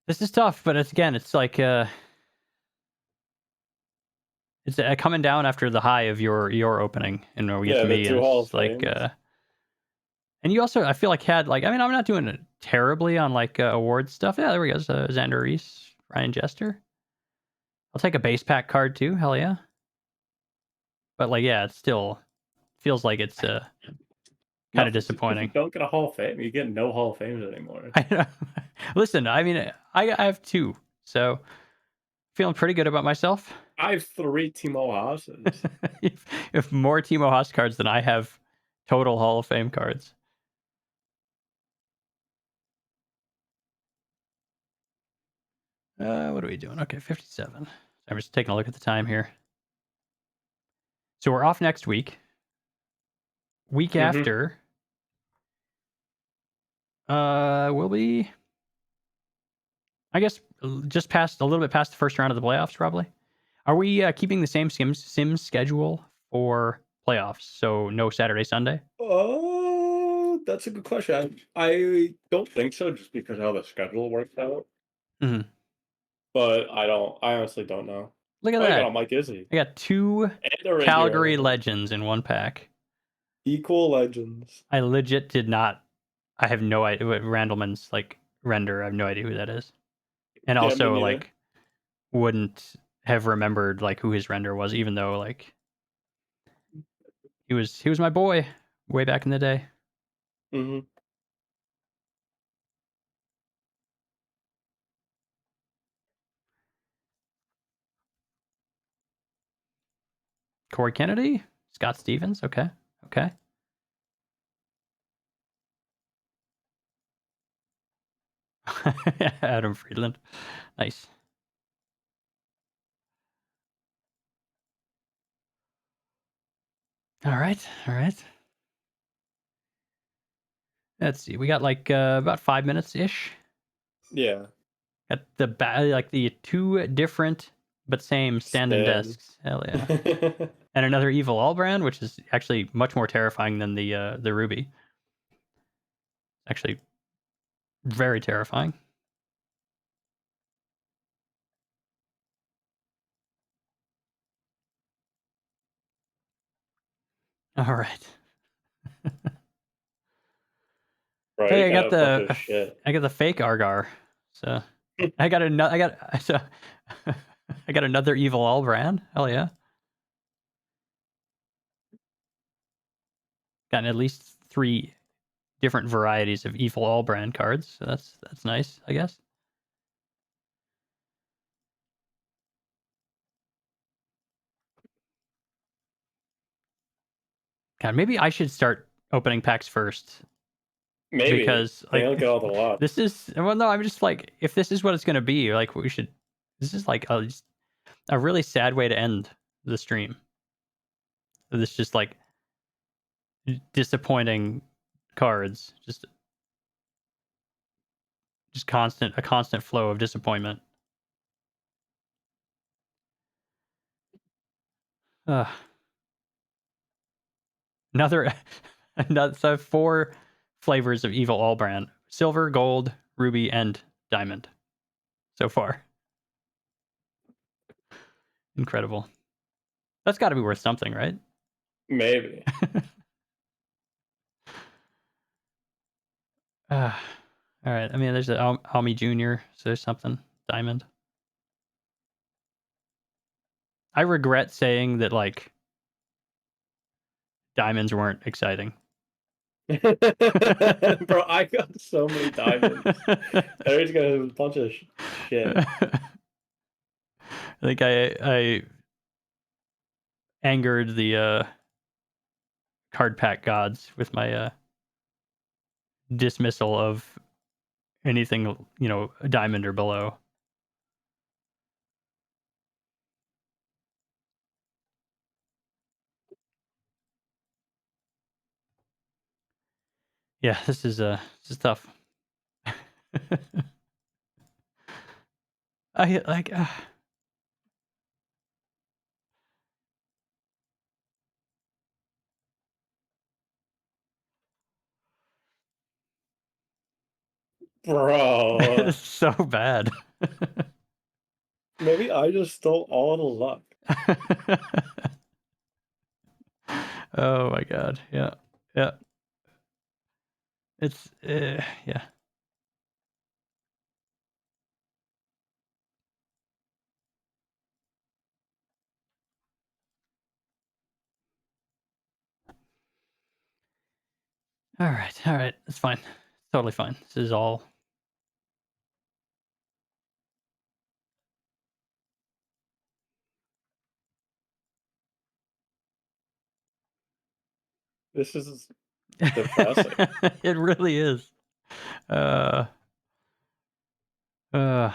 this is tough, but it's like It's coming down after the high of your opening, and we get Yeah, to the me, two and Hall it's of like, Fames. and you also, I feel like, had like, I mean, I'm not doing it terribly on like awards stuff. Yeah, there we go. Xander Reese, Ryan Jester. I'll take a base pack card too. Hell yeah. But like, yeah, it still feels like it's kind of Nothing if you disappointing. don't get a Hall of Fame, you get no Hall of Fames anymore. I know. Listen, I mean, I have two, so feeling pretty good about myself. I have 3 Timo Haas's. if more Timo Haas cards than I have total Hall of Fame cards. What are we doing? Okay, 57. I'm just taking a look at the time here. So we're off next week. Week Mhm. after, we'll be, I guess, just past a little bit past the first round of the playoffs, probably. Are we keeping the same Sims schedule for playoffs? So no Saturday, Sunday. Oh, that's a good question. I don't think so, just because how the schedule works out. Mhm. But I honestly don't know. Look at Oh, you got that! a Mike Izzy I got two and a Randy Calgary Randall. legends in one pack. Equal legends. I legit did not. I have no idea what Randleman's like render. I have no idea who that is, and Yeah, me also neither. like wouldn't have remembered like who his render was, even though like he was my boy way back in the day. Mhm. Corey Kennedy, Scott Stevens. Okay, okay. Adam Friedland, nice. All right, all right. Let's see. We got like about 5 minutes ish. Yeah. At the like the two different but same stand-in Stan. desks. Hell yeah. And another evil Allbrand, which is actually much more terrifying than the Ruby. Actually, very terrifying. All right. Bro, Hey, you got a bunch of shit. I got the fake Argar. So I got another. I got so I got another evil Allbrand. Hell yeah. Gotten at least three different varieties of evil Allbrand cards. So that's nice, I guess. God, maybe I should start opening packs first Maybe. because They like don't get all the this lots. is, well, no, I'm just like, if this is what it's gonna be, like we should. This is like a really sad way to end the stream. This just like disappointing cards, just a constant flow of disappointment. Ugh. Another, another, so 4 flavors of evil Allbrand: silver, gold, ruby, and diamond. So far, incredible. That's got to be worth something, right? Maybe. All right. I mean, there's a Almi Junior. So there's something diamond. I regret saying that like diamonds weren't exciting. Bro, I got so many diamonds. There's got a bunch of shit. I think I angered the card pack gods with my dismissal of anything, a diamond or below. Yeah, this is tough. I like Bro. it's so bad. Maybe I just stole all the luck. Oh my god. Yeah. Yeah. It's yeah. All right. All right. It's fine. Totally fine. This is all. This is depressing. It really is. Uh. Uh.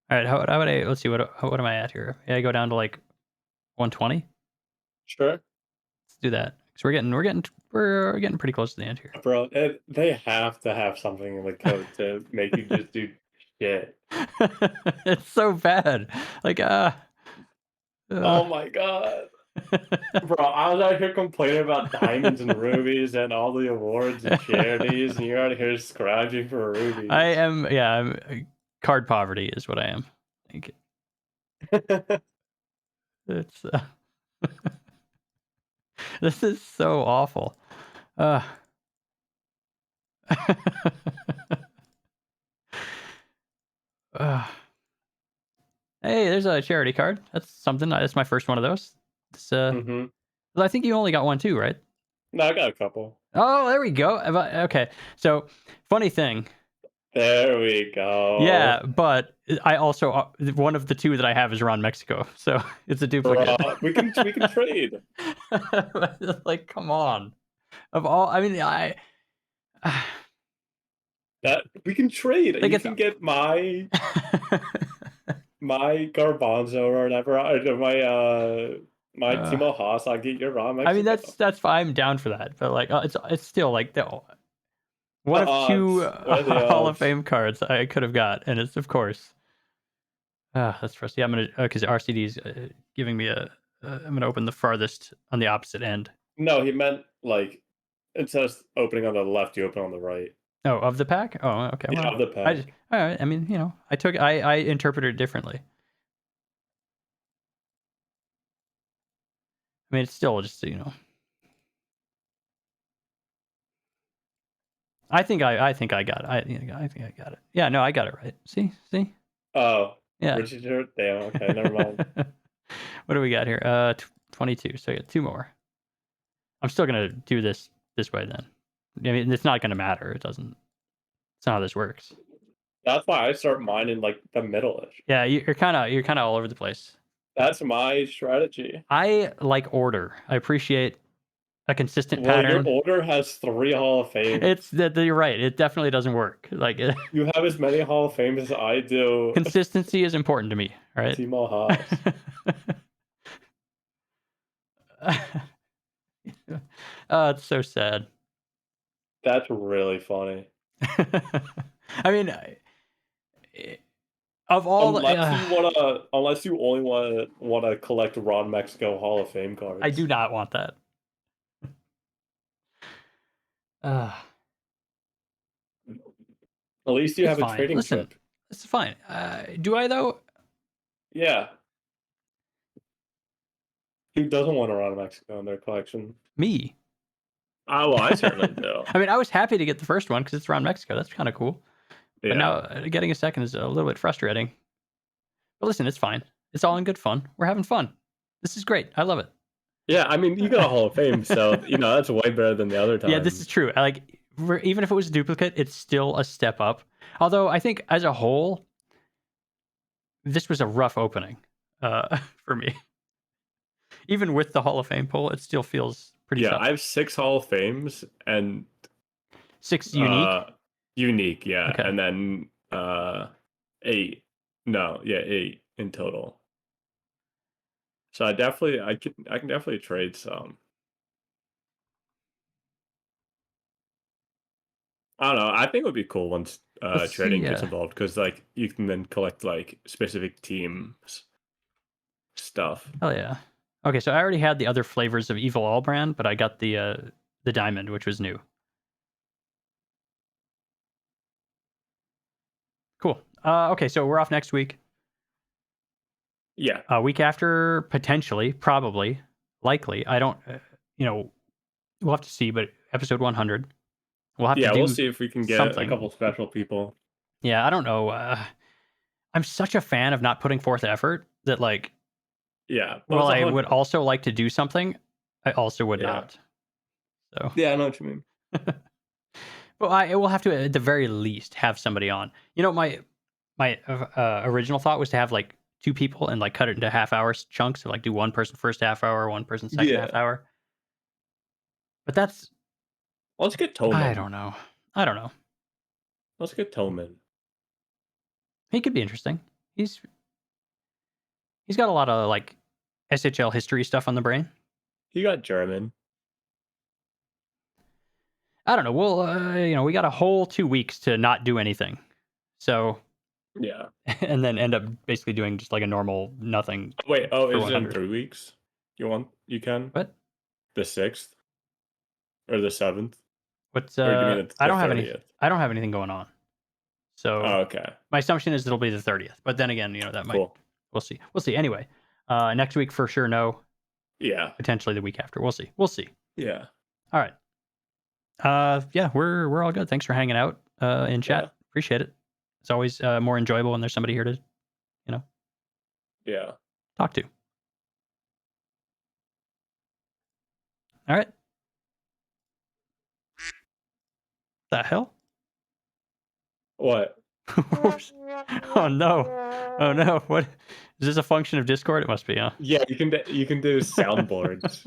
All right. How would I? Let's see. What am I at here? Yeah, I go down to like 120. Sure. Let's do that. Because we're getting pretty close to the end here. Bro, they have to have something in the code to make you just do shit. It's so bad. Like Oh my god. Bro, I was out here complaining about diamonds and rubies and all the awards and charities, and you're out here scrounging for rubies. I am. Yeah. Card poverty is what I am. Like, it's. This is so awful. Uh. uh. Hey, there's a charity card. That's something. That's my first one of those. It's, Mhm. I think you only got one too, right? No, I got a couple. Oh, there we go. Okay. So, funny thing. There we go. Yeah, but I also one of the two that I have is Ron Mexico, so it's a duplicate. Bro, we can trade. Like, come on. Of all, I mean, That we can trade. like You it's. can get my Garbanzo or whatever, or my Timo Haas. I'll get your Raw I mean, Mexico. that's fine. I'm down for that, but like, it's still like the one The of two odds. What are the Hall of odds? Fame cards I could have got, and it's of course. That's frustrating. Yeah, I'm gonna because RCD is giving me a. I'm gonna open the farthest on the opposite end. No, he meant like instead of opening on the left, you open on the right. Oh, of the pack? Oh, okay. Yeah, Well, of the pack. all right. I mean, I interpreted it differently. I mean, it's still just I think I got it. I think I got it. Yeah, no, I got it right. See. Oh, Yeah. Richard Stewart? Damn. Okay, never mind. What do we got here? 22. So I got two more. I'm still gonna do this way then. I mean, it's not gonna matter. It doesn't. It's not how this works. That's why I start mine in like the middle-ish. Yeah, you're kind of all over the place. That's my strategy. I like order. I appreciate a consistent Well, your pattern. order has 3 Hall of Fame. It's that you're right. It definitely doesn't work. Like You have as many Hall of Fames as I do. consistency is important to me, right? Timo Haas. Oh, it's so sad. That's really funny. I mean, of all, Unless you only wanna collect Ron Mexico Hall of Fame cards. I do not want that. Uh, At least you it's have a fine. trading Listen, chip. it's fine. Do I though? Yeah. Who doesn't want a Ron Mexico in their collection? Me. Oh, well, I certainly do. I mean, I was happy to get the first one because it's around Mexico. That's kind of cool. But Yeah. now getting a second is a little bit frustrating. But listen, it's fine. It's all in good fun. We're having fun. This is great. I love it. Yeah, I mean, you got a Hall of Fame, so that's way better than the other time. Yeah, this is true. Even if it was a duplicate, it's still a step up. Although I think as a whole, this was a rough opening for me. Even with the Hall of Fame pull, it still feels pretty tough. I have 6 Hall of Fames and 6 unique. Unique, yeah, Okay. and then 8. No, yeah, 8 in total. So I can definitely trade some. I don't know. I think it would be cool once Let's trading see. gets involved because like you can then collect like specific teams stuff. Oh yeah. Okay, so I already had the other flavors of Evil All brand, but I got the diamond, which was new. Cool. Okay, so we're off next week. Yeah. A week after, potentially, probably, likely. I don't, we'll have to see. But episode 100, we'll have to Yeah, we'll do see if we can get a something. couple special people. Yeah, I don't know. I'm such a fan of not putting forth effort that, like, Yeah, but while it's I would 100. also like to do something, I also would Yeah. not. So, Yeah, I know what you mean. well, I will have to at the very least have somebody on. My original thought was to have like two people and like cut it into half-hour chunks. So like do one person first half hour, one person second half Yeah. hour. But that's Let's get I Toman. don't know. I don't know. Let's get Toman. He could be interesting. He's he's got a lot of like SHL history stuff on the brain. He got German. I don't know. Well, we got a whole 2 weeks to not do anything. So Yeah. and then end up basically doing just like a normal nothing Wait, oh, for is it in 100. 3 weeks? You can? What? The 6th? Or the 7th? What's Or do you mean I the don't have any 30th? I don't have anything going on. Oh, So okay. my assumption is it'll be the 30th. But then again, that might Cool. we'll see. We'll see. Anyway, next week for sure no. Yeah. Potentially the week after. We'll see. We'll see. Yeah. All right. Yeah, we're all good. Thanks for hanging out in Yeah. chat. Appreciate it. It's always more enjoyable when there's somebody here to, Yeah. talk to. All right. The hell? What? Oh no. Oh no. What is this a function of Discord? It must be, huh? Yeah, you can do soundboards.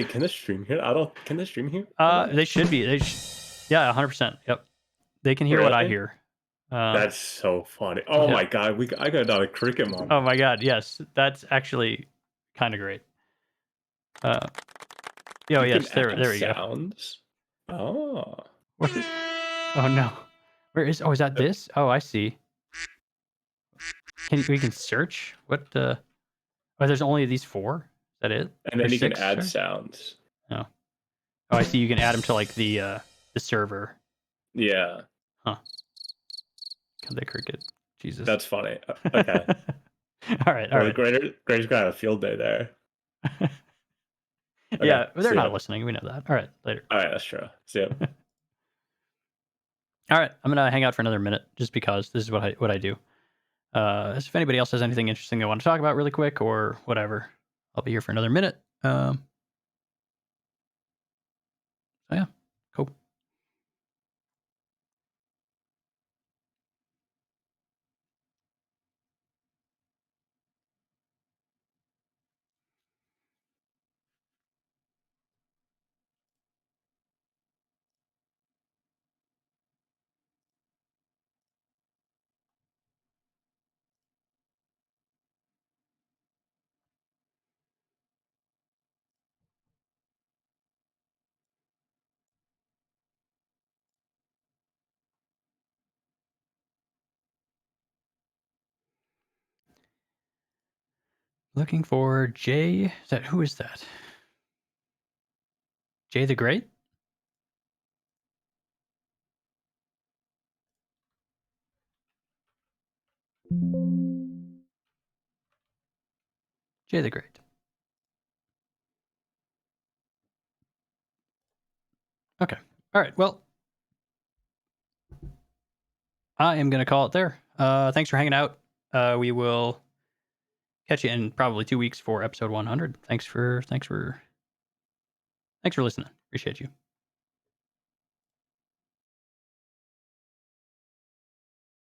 Can this stream here? I don't. Can this stream here? They should be. Yeah, 100%. Yep. They can hear what I Really? hear. That's so funny. Oh Yeah. my god, I got another cricket mom. Oh my god, yes. That's actually kind of great. Oh You yes, can there add we go. sounds. Oh. Oh no. Where is is that this? Oh, I see. We can search? What oh, there's only these 4? Is that it? And then Or you can 6, add sorry? sounds. Oh. Oh, I see you can add them to like the server. Yeah, Huh. God, that cricket. Jesus. that's funny. Okay. All right, all Well, right. Grader's gonna have a field day there. Okay, Yeah, they're see not ya. listening. We know that. All right, later. Alright, that's true. See ya. All right, I'm gonna hang out for another minute just because this is what I do. If anybody else has anything interesting they want to talk about really quick or whatever, I'll be here for another minute. So yeah, cool. Looking for Jay. Who is that? Jay the Great? Jay the Great. Okay. All right. Well, I am gonna call it there. Thanks for hanging out. We will catch you in probably 2 weeks for episode 100. Thanks for listening. Appreciate you.